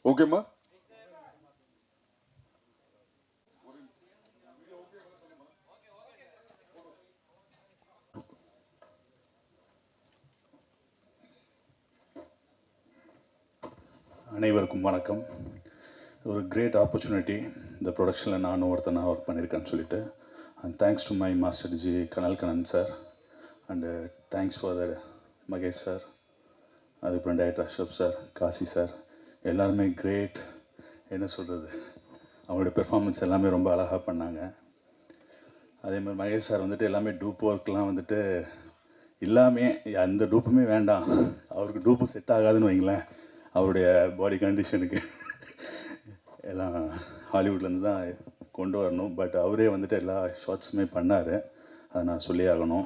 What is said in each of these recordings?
ஓகேம்மா. அனைவருக்கும் வணக்கம். ஒரு கிரேட் ஆப்பர்ச்சுனிட்டி இந்த ப்ரொடக்ஷனில் நானும் ஒருத்தனாக ஒர்க் பண்ணியிருக்கேன்னு சொல்லிட்டு, and thanks to my master ji Kanal Kannan sir, and thanks for the Mahesh sir, அதுக்கப்புறம் director Ashraf sir, Kasi sir, எல்லாருமே கிரேட். என்ன சொல்கிறது, அவங்களுடைய பெர்ஃபார்மன்ஸ் எல்லாமே ரொம்ப அழகாக பண்ணாங்க. அதே மாதிரி மகேஷ் சார் வந்துட்டு எல்லாமே டூப் ஒர்க்லாம் வந்துட்டு எல்லாமே அந்த டூப்புமே வேண்டாம், அவருக்கு டூப்பு செட் ஆகாதுன்னு வைங்களேன், அவருடைய பாடி கண்டிஷனுக்கு எல்லாம் ஹாலிவுட்லேருந்து தான் கொண்டு வரணும். பட் அவரே வந்துட்டு எல்லா ஷார்ட்ஸுமே பண்ணார், அதை நான் சொல்லி ஆகணும்.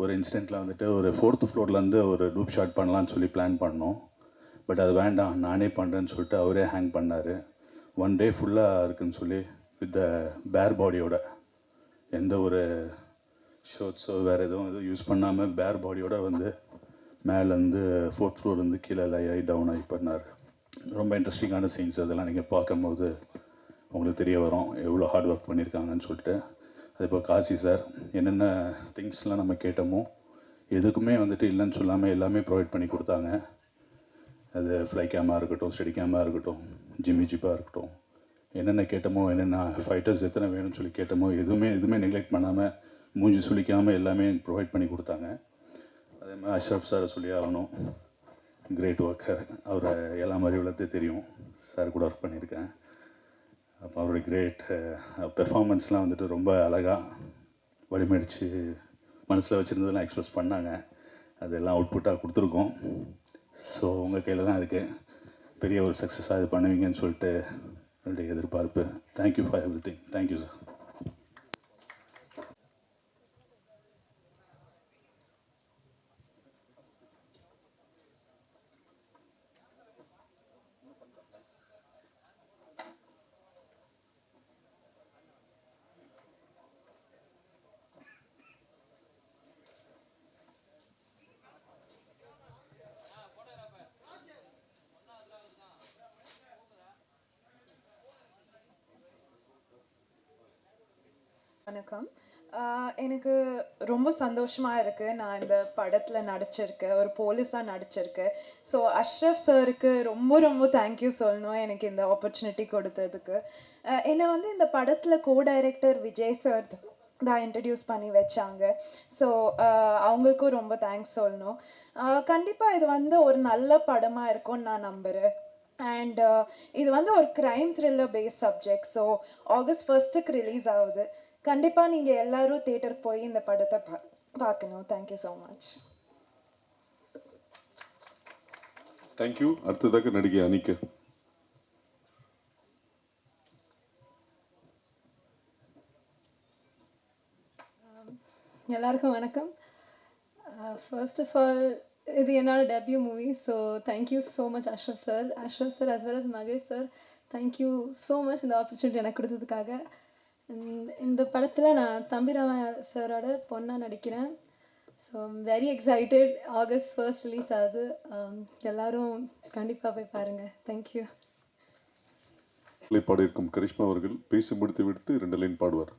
ஒரு இன்சிடெண்ட்டில் வந்துட்டு ஒரு 4th ஃப்ளோர்லேருந்து ஒரு டூப் ஷாட் பண்ணலான்னு சொல்லி பிளான் பண்ணோம். பட் அது வேண்டாம், நானே பண்ணுறேன்னு சொல்லிட்டு அவரே ஹேங் பண்ணார். 1 டே ஃபுல்லாக இருக்குன்னு சொல்லி வித் த பேர் பாடியோட, எந்த ஒரு ஷர்ட்ஸோ வேறு எதுவும் யூஸ் பண்ணாமல் பேர் பாடியோட வந்து மேலேருந்து 4th ஃப்ளோர்லேருந்து கீழே லையாகி டவுன் ஆகி பண்ணார். ரொம்ப இன்ட்ரெஸ்டிங்கான சீன்ஸ், அதெல்லாம் நீங்கள் பார்க்கும்போது உங்களுக்கு தெரிய வரும் எவ்வளோ ஹார்ட் ஒர்க் பண்ணியிருக்காங்கன்னு சொல்லிட்டு. அதேபோல் காசி சார், என்னென்ன திங்ஸ்லாம் நம்ம கேட்டோமோ எதுக்குமே வந்துட்டு இல்லைன்னு சொல்லாமல் எல்லாமே ப்ரொவைட் பண்ணி கொடுத்தாங்க. அது ஃப்ளை கேமாக இருக்கட்டும், ஸ்டெடி கேமாக இருக்கட்டும், ஜிம்மி ஜிப்பாக இருக்கட்டும், என்னென்ன கேட்டோமோ, என்னென்ன ஃபைட்டர்ஸ் எத்தனை வேணும்னு சொல்லி கேட்டோமோ எதுவுமே நெக்லெக்ட் பண்ணாமல் மூஞ்சி சுளிக்காமல் எல்லாமே ப்ரொவைட் பண்ணி கொடுத்தாங்க. அதே மாதிரி அஷ்ரப் சாரை சொல்லி ஆகணும், கிரேட் ஒர்க்கர். அவரை எல்லா மாதிரி வளர்த்தே தெரியும், சார் கூட ஒர்க் பண்ணியிருக்கேன். அப்போ அவருடைய கிரேட் பெர்ஃபார்மன்ஸ்லாம் வந்துட்டு ரொம்ப அழகாக வடிமடித்து மனசில் வச்சுருந்ததெல்லாம் எக்ஸ்ப்ரெஸ் பண்ணாங்க. அதெல்லாம் அவுட்புட்டாக கொடுத்துருக்கோம். ஸோ உங்கள் கையில் தான் இருக்குது, பெரிய ஒரு சக்ஸஸாக இது பண்ணுவீங்கன்னு சொல்லிட்டு என்னுடைய எதிர்பார்ப்பு. Thank you for every thing. Thank you sir. வணக்கம். எனக்கு ரொம்ப சந்தோஷமாக இருக்குது, நான் இந்த படத்தில் நடிச்சிருக்கேன், ஒரு போலீஸாக நடிச்சிருக்கேன். ஸோ அஷ்ரஃப் சாருக்கு ரொம்ப ரொம்ப தேங்க்யூ சொல்லணும் எனக்கு இந்த ஆப்பர்ச்சுனிட்டி கொடுத்ததுக்கு. என்னை வந்து இந்த படத்தில் டைரக்டர் விஜய் சார் தான் இன்ட்ரடியூஸ் பண்ணி வச்சாங்க. ஸோ அவங்களுக்கும் ரொம்ப தேங்க்ஸ் சொல்லணும். கண்டிப்பாக இது வந்து ஒரு நல்ல படமாக இருக்கும்னு நான் நம்புகிறேன். அண்ட் இது வந்து ஒரு crime thriller based subject. So August 1 release ஆகுது. கண்டிப்பாக நீங்கள் எல்லாரும் தியேட்டர் போய் இந்த படத்தை பார்க்கணும். Thank you so much. தேங்க்யூ. அடுத்ததாக நடிகை அனிக்கு. எல்லாருக்கும் வணக்கம். ஃபர்ஸ்ட் ஆஃப் ஆல், இது என்னோட debut movie. So thank you so much Ashraf sir as well as Mahesh sir. Thank you so much இந்த ஆப்பர்ச்சுனிட்டி எனக்கு கொடுத்ததுக்காக. இந்த படத்தில் நான் தம்பிராம சாரோட பொண்ணாக நடிக்கிறேன். So I'm very excited. August 1 release ஆகுது. எல்லோரும் கண்டிப்பாக போய் பாருங்கள். தேங்க்யூ. பாடியிருக்கும் கரிஷ்மா அவர்கள் பேசி முடித்து விட்டு 2 லைன் பாடுவார்.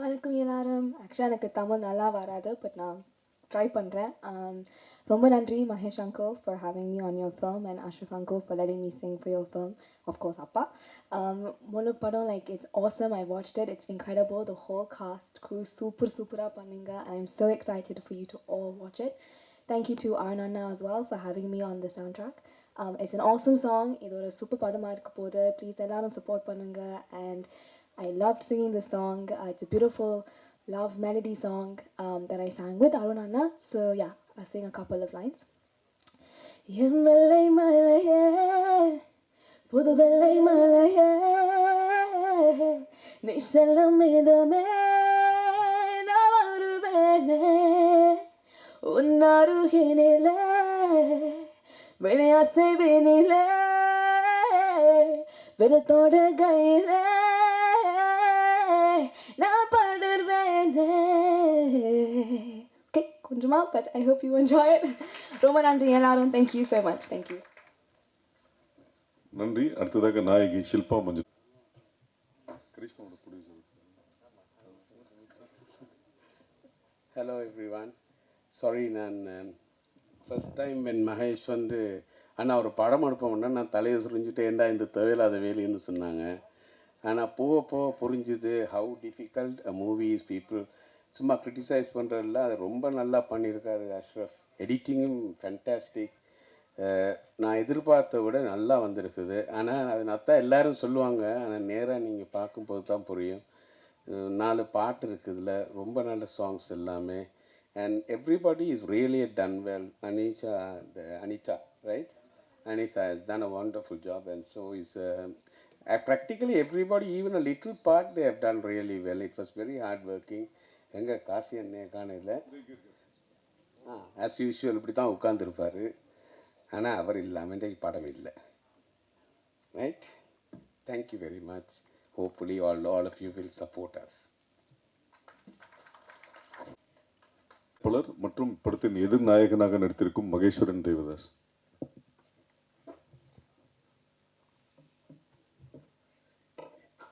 வணக்கம் எல்லாரும். ஆக்சுவலாக எனக்கு தமிழ் நல்லா வராது, பட் நான் ட்ரை பண்ணுறேன். ரொம்ப நன்றி Mahesh uncle for having me on your film and Ashraf uncle for letting me sing for your film. Of course, அப்பா. முழு படம் like it's awesome. I watched it. It's incredible. The whole cast crew சூப்பராக பண்ணீங்க. I am so excited for you to all watch it. Thank you to Arnanna as well for having me on the soundtrack. It's an awesome song. இது ஒரு super படமாக இருக்க போகுது. Please எல்லாரும் support பண்ணுங்க. And I loved singing the song. It's a beautiful love melody song that I sang with Arunanna. So yeah, I'll sing a couple of lines. என் வெள்ளை மலையே புது வெள்ளை மலையே நீ செல்லும் இதமே நான் வருவேனே உன் அருகினிலே விளையாசை வினிலே விரத்தோட கையிலே நான் படுவேனே. Okay, கொஞ்சமா, but I hope you enjoy it. ரொம்ப நன்றி எல்லாரும். Thank you so much. Thank you. நன்றி. அடுத்ததாக நாயகி ஷில்பா மஞ்சு. கரிஷ்மாவோட ப்ரொடியூசர். Hello everyone. சாரி, நான் ஃபஸ்ட் டைம் வென் மகேஷ் வந்து அண்ணா ஒரு படம் எடுப்போம்னா நான் தலையை சுரிஞ்சுட்டு ஏண்டா இந்த தேவையில்லாத வேலைன்னு சொன்னாங்க. ஆனால் போக போக புரிஞ்சுது how difficult a movies. People சும்மா க்ரிட்டிசைஸ் பண்ணுறதில்ல, அது ரொம்ப நல்லா பண்ணியிருக்காரு அஷ்ரஃப். எடிட்டிங்கும் ஃபேண்டாஸ்டிக். நான் எதிர்பார்த்த விட நல்லா வந்திருக்குது. ஆனால் அது நத்தான் எல்லோரும் சொல்லுவாங்க, ஆனால் நேராக நீங்கள் பார்க்கும்போது தான் புரியும். 4 பாட்டு இருக்குதுல, ரொம்ப நல்ல சாங்ஸ் எல்லாமே. And everybody is really done well. Anita, right? Anita has done a wonderful job, and so is practically everybody, even a little part, they have done really well. It was very hard working. எங்கே காசி அண்ணே காணையில் as usual இப்படி தான் உட்காந்துருப்பார். ஆனால் அவர் இல்லாமல் இன்றைக்கு படம் இல்லை. Right, thank you very much. Hopefully all of you will support us. பலர் மற்றும் படத்தின் எதிர்நாயகனாக நடித்திருக்கும் மகேஸ்வரன் தேவதாஸ்.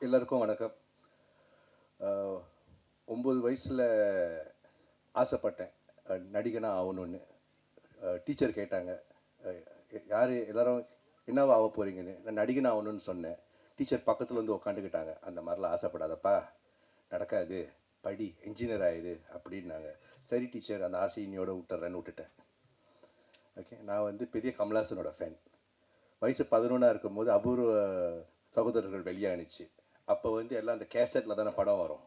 எல்லாருக்கும் வணக்கம். 9 வயசில் ஆசைப்பட்டேன் நடிகனாக ஆகணும்னு. டீச்சர் கேட்டாங்க, யார் எல்லாரும் என்னவா ஆக போகிறீங்கன்னு. நான் நடிகனாக ஆகணும்னு சொன்னேன். டீச்சர் பக்கத்தில் வந்து உக்காந்துக்கிட்டாங்க. அந்த மாதிரிலாம் ஆசைப்படாதப்பா, நடக்காது, படி, என்ஜினியர் ஆயிடு அப்படின்னாங்க. சரி டீச்சர், அந்த ஆசையினியோடு விட்டுட்டேன். ஓகே, நான் வந்து பெரிய கமல்ஹாசனோட ஃபேன். வயசு 11 இருக்கும்போது அபூர்வ சகோதரர்கள் வெளியானுச்சு. அப்போ வந்து எல்லாம் அந்த கேசட்டில் தானே படம் வரும்.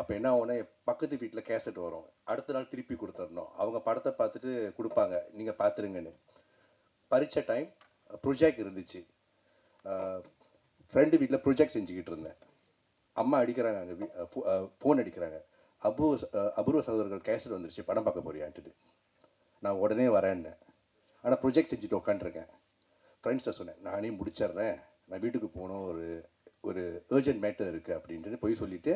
அப்போ என்ன ஆகும்னா, பக்கத்து வீட்டில் கேசட் வரும், அடுத்த நாள் திருப்பி கொடுத்துடணும். அவங்க படத்தை பார்த்துட்டு கொடுப்பாங்க, நீங்கள் பார்த்துருங்கன்னு. பரீட்சை டைம் ப்ரொஜெக்ட் இருந்துச்சு. ஃப்ரெண்டு வீட்டில் ப்ரொஜெக்ட் செஞ்சுக்கிட்டு இருந்தேன். அம்மா அடிக்கிறாங்க, அங்கே ஃபோன் அடிக்கிறாங்க. அபூர்வ சகோதரர்கள் கேசட் வந்துருச்சு, படம் பார்க்க போறியான்ட்டு. நான் உடனே வரேன்னேன். ஆனால் ப்ரொஜெக்ட் செஞ்சுட்டு உட்காந்துருக்கேன். ஃப்ரெண்ட்ஸை சொன்னேன், நானே முடிச்சிட்றேன், நான் வீட்டுக்கு போகணும், ஒரு அர்ஜென்ட் மேட்டர் இருக்குது அப்படின்ட்டு போய் சொல்லிவிட்டு,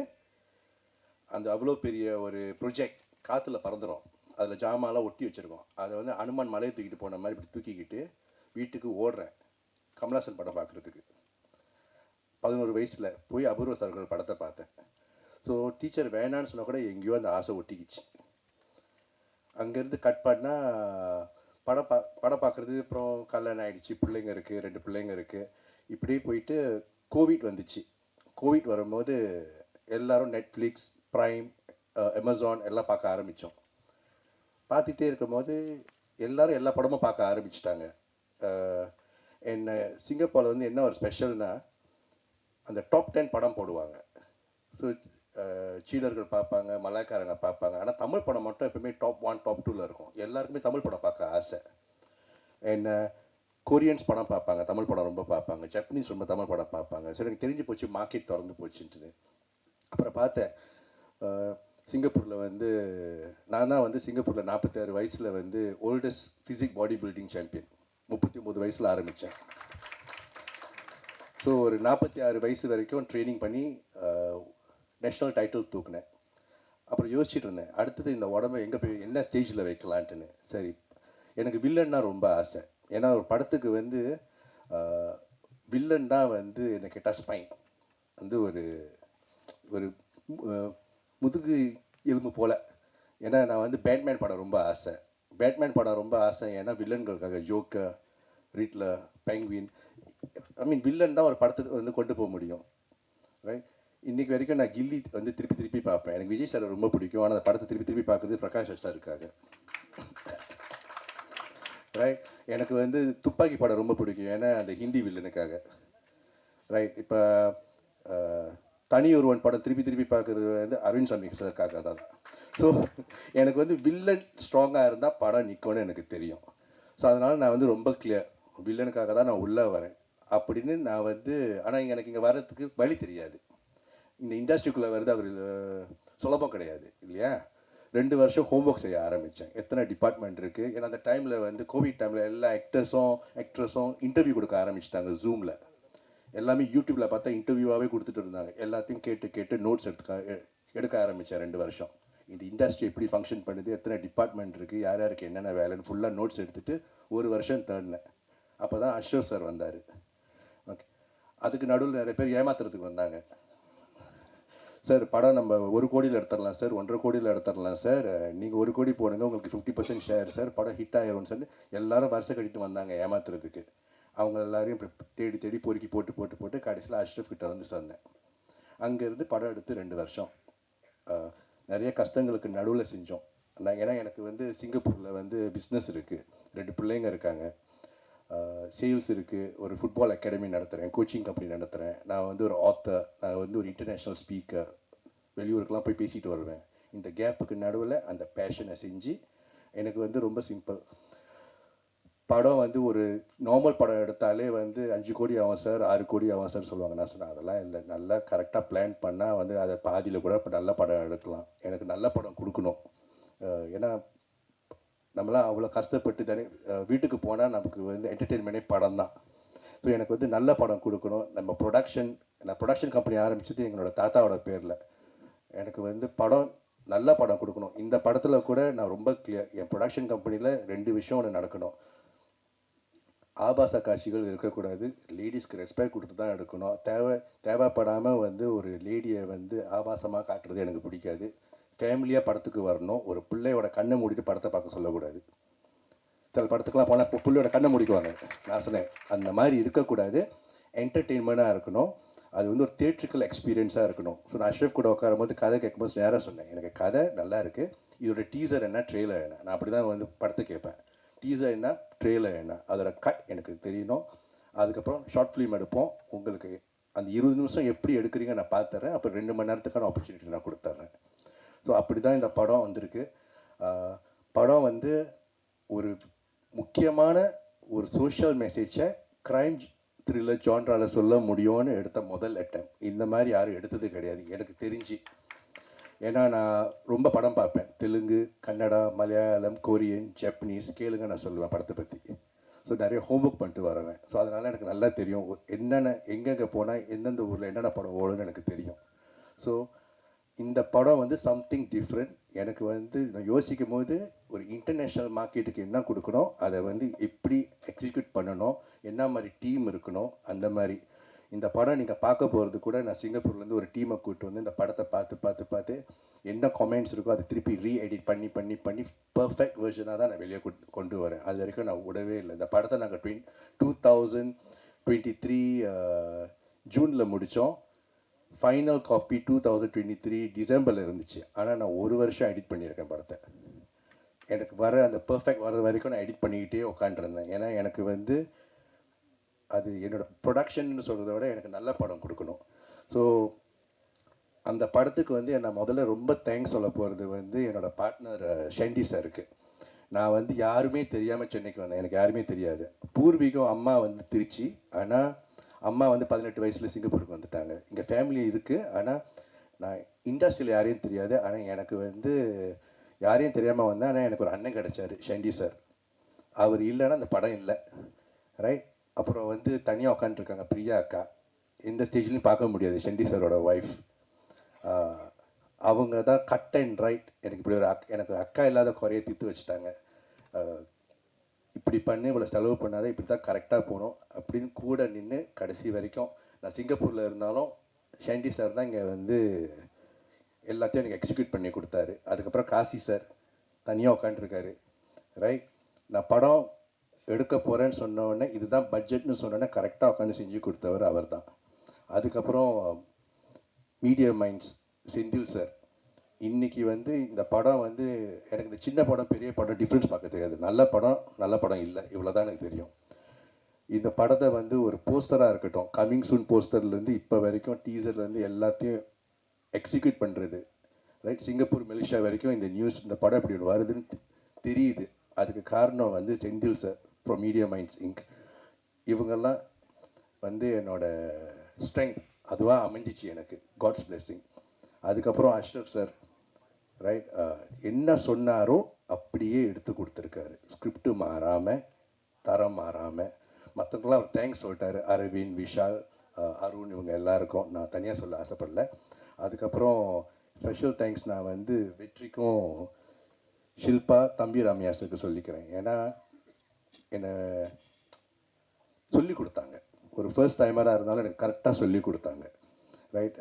அந்த அவ்வளோ பெரிய ஒரு ப்ரொஜெக்ட் காற்றுல பறந்துடும். அதில் ஜாமான்லாம் ஒட்டி வச்சுருக்கோம். அதை வந்து அனுமான் மலையை தூக்கிட்டு போன மாதிரி இப்படி தூக்கிக்கிட்டு வீட்டுக்கு ஓடுறேன் கமல்ஹாசன் படம் பார்க்குறதுக்கு. 11 வயசில் போய் அபூர்வ சகோதரர்கள் படத்தை பார்த்தேன். ஸோ டீச்சர் வேணான்னு சொன்னால் கூட எங்கேயோ அந்த ஆசை ஒட்டிக்கிச்சு. அங்கேருந்து கட் பண்ணால் படம் பார்க்குறது. அப்புறம் கல்யாணம் ஆகிடுச்சு, பிள்ளைங்க இருக்குது, 2 பிள்ளைங்க இருக்குது. இப்படியே போயிட்டு கோவிட் வந்துச்சு. கோவிட் வரும்போது எல்லோரும் நெட்ஃப்ளிக்ஸ், ப்ரைம், அமேசான் எல்லாம் பார்க்க ஆரம்பித்தோம். பார்த்துட்டே இருக்கும்போது எல்லோரும் எல்லா படமும் பார்க்க ஆரம்பிச்சிட்டாங்க. என்ன சிங்கப்பூரில் வந்து என்ன ஒரு ஸ்பெஷல்னால், அந்த டாப் 10 படம் போடுவாங்க. ஸோ சீனர்கள் பார்ப்பாங்க, மலாய்க்காரங்க பார்ப்பாங்க. ஆனால் தமிழ் படம் மட்டும் எப்பவுமே டாப் 1 டாப் 2ல் இருக்கும். எல்லாருக்குமே தமிழ் படம் பார்க்க ஆசை. என்ன கொரியன்ஸ் படம் பார்ப்பாங்க, தமிழ் படம் ரொம்ப பார்ப்பாங்க. ஜப்பனீஸ் ரொம்ப தமிழ் படம் பார்ப்பாங்க. ஸோ எனக்கு தெரிஞ்சு போச்சு, மார்க்கெட் திறந்து போச்சுன்ட்டு. அப்புறம் பார்த்தேன், சிங்கப்பூரில் வந்து நான் தான் வந்து சிங்கப்பூரில் 46 வயசில் வந்து oldest physique body building champion. 39 வயசில் ஆரம்பித்தேன். ஸோ ஒரு 46 வயசு வரைக்கும் ட்ரைனிங் பண்ணி நேஷ்னல் டைட்டில் தூக்குனேன். அப்புறம் யோசிச்சுட்டு இருந்தேன், அடுத்தது இந்த உடம்பை எங்கே போய் என்ன ஸ்டேஜில் வைக்கலான்ட்டுன்னு. சரி, எனக்கு வில்லன்னா ரொம்ப ஆசை. ஏன்னா ஒரு படத்துக்கு வந்து வில்லன் தான் வந்து எனக்கு டச் பாயிண்ட். வந்து ஒரு ஒரு முதுகு எலும்பு போல். ஏன்னா நான் வந்து பேட்மேன் படம் ரொம்ப ஆசை. பேட்மேன் படம் ரொம்ப ஆசை. ஏன்னா வில்லன்களுக்காக ஜோக்கர், ரீட்லர், பெங்குவின், வில்லன் தான் ஒரு படத்துக்கு வந்து கொண்டு போக முடியும். ரைட், இன்றைக்கி வரைக்கும் நான் கில்லி வந்து திருப்பி பார்ப்பேன். எனக்கு விஜய் சார் ரொம்ப பிடிக்கும். ஆனால் அந்த படத்தை திருப்பி பார்க்குறது பிரகாஷ் சார் இருக்காங்க. ரைட், எனக்கு வந்து துப்பாக்கி படம் ரொம்ப பிடிக்கும். ஏன்னா அந்த ஹிந்தி வில்லனுக்காக. ரைட், இப்போ தனி ஒருவன் படம் திருப்பி பார்க்குறது வந்து அரவிந்த் சாமி சாருக்காக தான். ஸோ எனக்கு வந்து வில்லன் ஸ்ட்ராங்காக இருந்தால் படம் நிற்கும்னு எனக்கு தெரியும். ஸோ அதனால் நான் வந்து ரொம்ப கிளியர், வில்லனுக்காக தான் நான் உள்ளே வரேன் அப்படின்னு நான் வந்து. ஆனால் எனக்கு இங்கே வர்றதுக்கு வழி தெரியாது. இந்த இண்டஸ்ட்ரிக்குள்ளே வருது அவர் சுலபம் கிடையாது இல்லையா. 2 வருஷம் ஹோம்ஒர்க் செய்ய ஆரம்பித்தேன். எத்தனை டிபார்ட்மெண்ட் இருக்குது, ஏன்னா அந்த டைமில் வந்து கோவிட் டைமில் எல்லா ஆக்ட்ரஸும் இன்டர்வியூ கொடுக்க ஆரம்பிச்சிட்டாங்க ஜூமில். எல்லாமே யூடியூப்பில் பார்த்தா இன்டர்வியூவாகவே கொடுத்துட்டு இருந்தாங்க. எல்லாத்தையும் கேட்டு நோட்ஸ் எடுக்க ஆரம்பித்தேன் 2 வருஷம். இந்த இண்டஸ்ட்ரி எப்படி ஃபங்க்ஷன் பண்ணுது, எத்தனை டிபார்ட்மெண்ட் இருக்குது, யார் யாருக்கு என்னென்ன வேலைன்னு ஃபுல்லாக நோட்ஸ் எடுத்துகிட்டு 1 வருஷம் தேடினேன். அப்போ தான் அஷ்ரஃப் சார் வந்தார். ஓகே, அதுக்கு நடுவில் நிறைய பேர் ஏமாத்துறதுக்கு வந்தாங்க. சார் படம் நம்ம 1 கோடியில் எடுத்துடலாம் சார், 1.5 கோடியில் எடுத்துடலாம் சார், நீங்கள் 1 கோடி போடுங்க, உங்களுக்கு 50% ஷேர் சார், படம் ஹிட் ஆகிரும் சார். எல்லாரும் வருஷம் கட்டிட்டு வந்தாங்க ஏமாத்துறதுக்கு. அவங்க எல்லாரையும் தேடி பொறுக்கி போட்டு கடைசியில் அஷ்ரஃப் கிட்ட வந்து சொன்னேன். அங்கேருந்து படம் எடுத்து 2 வருஷம் நிறைய கஷ்டங்களுக்கு நடுவில் செஞ்சோம். ஏன்னா எனக்கு வந்து சிங்கப்பூரில் வந்து பிஸ்னஸ் இருக்குது, 2 பிள்ளைங்க இருக்காங்க, சேல்ஸ் இருக்குது, ஒரு ஃபுட்பால் அகாடமி நடத்துகிறேன், கோச்சிங் கம்பெனி நடத்துகிறேன், நான் வந்து ஒரு ஆத்தர், நான் வந்து ஒரு இன்டர்நேஷ்னல் ஸ்பீக்கர், வெளியூருக்கெலாம் போய் பேசிட்டு வருவேன். இந்த கேப்புக்கு நடுவில் அந்த பேஷனை செஞ்சு எனக்கு வந்து ரொம்ப சிம்பிள். படம் வந்து ஒரு நார்மல் படம் எடுத்தாலே வந்து 5 கோடி ஆகும் சார், 6 கோடி ஆகும் சார் சொல்லுவாங்க. நான் சொன்னேன் அதெல்லாம் இல்லை, நல்லா கரெக்டாக பிளான் பண்ணால் வந்து அதை பாதியில் கூட இப்போ நல்ல படம் எடுக்கலாம். எனக்கு நல்ல படம் கொடுக்கணும். ஏன்னா நம்மளாம் அவ்வளோ கஷ்டப்பட்டு தானே வீட்டுக்கு போனால் நமக்கு வந்து என்டர்டெயின்மெண்ட்டே படம் தான். ஸோ எனக்கு வந்து நல்ல படம் கொடுக்கணும். நான் ப்ரொடக்ஷன் கம்பெனி ஆரம்பிச்சது எங்களோட தாத்தாவோட பேரில். எனக்கு வந்து நல்ல படம் கொடுக்கணும். இந்த படத்தில் கூட நான் ரொம்ப கிளியர், என் ப்ரொடக்ஷன் கம்பெனியில் 2 விஷயம் ஒன்று நடக்கணும். ஆபாச காட்சிகள் இருக்கக்கூடாது, லேடிஸ்க்கு ரெஸ்பெக்ட் கொடுத்து தான் எடுக்கணும். தேவைப்படாமல் வந்து ஒரு லேடியை வந்து ஆபாசமாக காட்டுறது எனக்கு பிடிக்காது. ஃபேமிலியாக படத்துக்கு வரணும். ஒரு பிள்ளையோட கண்ணை மூடிட்டு படத்தை பார்க்க சொல்லக்கூடாது. சில படத்துக்கெலாம் போனால் பிள்ளையோட கண்ணை முடிக்குவாங்க. நான் சொன்னேன் அந்த மாதிரி இருக்கக்கூடாது, என்டர்டெயின்மெண்ட்டாக இருக்கணும். அது வந்து ஒரு தியேட்ரிக்கல் எக்ஸ்பீரியன்ஸாக இருக்கணும். ஸோ நான் அஷ்ரஃப் கூட உட்காரும்போது கதை கேட்கும்போது நேராக சொன்னேன், எனக்கு கதை நல்லா இருக்குது, இதோட டீசர் என்ன, ட்ரெய்லர் என்ன. நான் அப்படி தான் வந்து படத்தை கேட்பேன். டீசர் என்ன, ட்ரெய்லர் என்ன, அதோட கட் எனக்கு தெரியணும். அதுக்கப்புறம் ஷார்ட் ஃபிலிம் எடுப்போம். உங்களுக்கு அந்த 20 நிமிஷம் எப்படி எடுக்கிறீங்க நான் பார்த்துறேன். அப்புறம் 2 மணி நேரத்துக்கான ஆப்பர்ச்சுனிட்டி நான் கொடுத்துட்றேன். ஸோ அப்படி தான் இந்த படம் வந்திருக்கு. படம் வந்து ஒரு முக்கியமான ஒரு சோஷியல் மெசேஜை க்ரைம் த்ரில்லர் ஜான்ராவில் சொல்ல முடியும்னு எடுத்த முதல் அட்டெம்ப்ட். இந்த மாதிரி யாரும் எடுத்தது கிடையாது எனக்கு தெரிஞ்சு. ஏன்னா நான் ரொம்ப படம் பார்ப்பேன், தெலுங்கு, கன்னடா, மலையாளம், கொரியன், ஜப்பனீஸ், கேளுங்க நான் சொல்லுவேன் படத்தை பற்றி. ஸோ நிறைய ஹோம்ஒர்க் பண்ணிட்டு வரேன். ஸோ அதனால் எனக்கு நல்லா தெரியும் என்னென்ன எங்கெங்கே போனால் எந்தெந்த ஊரில் என்னென்ன படம் ஓடுன்னு எனக்கு தெரியும். ஸோ இந்த படம் வந்து சம்திங் டிஃப்ரெண்ட். எனக்கு வந்து நான் யோசிக்கும் போது ஒரு இன்டர்நேஷ்னல் மார்க்கெட்டுக்கு என்ன கொடுக்கணும், அதை வந்து எப்படி எக்ஸிக்யூட் பண்ணணும், என்ன மாதிரி டீம் இருக்கணும், அந்த மாதிரி. இந்த படம் நீங்கள் பார்க்க போகிறது கூட நான் சிங்கப்பூர்லேருந்து ஒரு டீமை கூப்பிட்டு வந்து இந்த படத்தை பார்த்து என்ன கமெண்ட்ஸ் இருக்கோ அதை திருப்பி ரீஎடிட் பண்ணி பர்ஃபெக்ட் வெர்ஷனாக தான் நான் வெளியே கொண்டு வரேன். அது வரைக்கும் நான் விடவே இல்லை. இந்த படத்தை நாங்கள் 2023 ஜூனில் முடித்தோம். ஃபைனல் காப்பி 2023 டிசம்பரில் இருந்துச்சு. ஆனால் நான் 1 வருஷம் எடிட் பண்ணியிருக்கேன் படத்தை. எனக்கு அந்த பர்ஃபெக்ட் வர வரைக்கும் நான் எடிட் பண்ணிக்கிட்டே உட்காந்துருந்தேன். ஏன்னா எனக்கு வந்து அது என்னோடய ப்ரொடக்ஷன்னு சொல்கிறத விட எனக்கு நல்ல படம் கொடுக்கணும். ஸோ அந்த படத்துக்கு வந்து நான் முதல்ல ரொம்ப தேங்க்ஸ் சொல்ல போகிறது வந்து என்னோடய பார்ட்னர் ஷெண்டி சாருக்கு. நான் வந்து யாருமே தெரியாமல் சென்னைக்கு வந்தேன், எனக்கு யாருமே தெரியாது. பூர்வீகம் அம்மா வந்து திருச்சி, ஆனால் அம்மா வந்து 18 வயசில் சிங்கப்பூருக்கு வந்துட்டாங்க. இங்கே ஃபேமிலி இருக்குது, ஆனால் நான் இண்டஸ்ட்ரியில் யாரையும் தெரியாது. ஆனால் எனக்கு வந்து யாரையும் தெரியாமல் வந்தேன். ஆனால் எனக்கு ஒரு அண்ணன் கிடச்சார், ஷெண்டி சார். அவர் இல்லைன்னா அந்த படம் இல்லை, ரைட். அப்புறம் வந்து தனியாக உட்காந்துருக்காங்க பிரியா அக்கா, எந்த ஸ்டேஜ்லையும் பார்க்க முடியாது, ஷெண்டி சாரோட ஒய்ஃப். அவங்க தான் கட் அண்ட் ரைட். எனக்கு இப்படி எனக்கு அக்கா இல்லாத குறைய தீர்த்து வச்சுட்டாங்க. இப்படி பண்ணி இவ்வளோ செலவு பண்ணாத, இப்படி தான் கரெக்டாக போகணும் அப்படின்னு கூட நின்று கடைசி வரைக்கும். நான் சிங்கப்பூரில் இருந்தாலும் ஷெண்டி சார் தான் இங்கே வந்து எல்லாத்தையும் எனக்கு எக்ஸிக்யூட் பண்ணி கொடுத்தாரு. அதுக்கப்புறம் காசி சார் தனியாக உட்காந்துருக்காரு, ரைட். நான் படம் எடுக்க போகிறேன்னு சொன்னோடனே, இதுதான் பட்ஜெட்னு சொன்னோன்னே கரெக்டாக உட்காந்து செஞ்சு கொடுத்தவர் அவர் தான். அதுக்கப்புறம் மீடியம் மைண்ட்ஸ் செந்தில் சார். இன்றைக்கி வந்து இந்த படம் வந்து எனக்கு இந்த சின்ன படம் பெரிய படம் டிஃப்ரென்ஸ் பார்க்க தெரியாது. நல்ல படம் இல்லை, இவ்வளோ தான் எனக்கு தெரியும். இந்த படத்தை வந்து ஒரு போஸ்டராக இருக்கட்டும், கமிங் சூன் போஸ்டர்லேருந்து இப்போ வரைக்கும் டீசர்லேருந்து எல்லாத்தையும் எக்ஸிக்யூட் பண்ணுறது, ரைட். சிங்கப்பூர் மலேசியா வரைக்கும் இந்த படம் இப்படி ஒன்று வருதுன்னு தெரியுது. அதுக்கு காரணம் வந்து செந்தில் சார். அப்புறம் மீடியா மைண்ட்ஸ் இங்க், இவங்கெல்லாம் வந்து என்னோட ஸ்ட்ரென்த் அதுவாக அமைஞ்சிச்சு எனக்கு, காட்ஸ் பிளெஸ்ஸிங். அதுக்கப்புறம் அஷ்ரஃப் சார் ரைட், என்ன சொன்னாரோ அப்படியே எடுத்து கொடுத்துருக்காரு, ஸ்கிரிப்டு மாறாமல், தரம் மாறாமல். மற்றவங்களாம் அவர் தேங்க்ஸ் சொல்லிட்டாரு, அரவிந்த், விஷால், அருண், இவங்க எல்லாருக்கும் நான் தனியாக சொல்ல ஆசைப்படல. அதுக்கப்புறம் ஸ்பெஷல் தேங்க்ஸ் நான் வந்து வெற்றிக்கும் ஷில்பா, தம்பி ராமியாஸுக்கு சொல்லிக்கிறேன். ஏன்னா என்னை சொல்லி கொடுத்தாங்க, ஒரு ஃபர்ஸ்ட் டைமராக இருந்தாலும் எனக்கு கரெக்டாக சொல்லி கொடுத்தாங்க. ரைட்,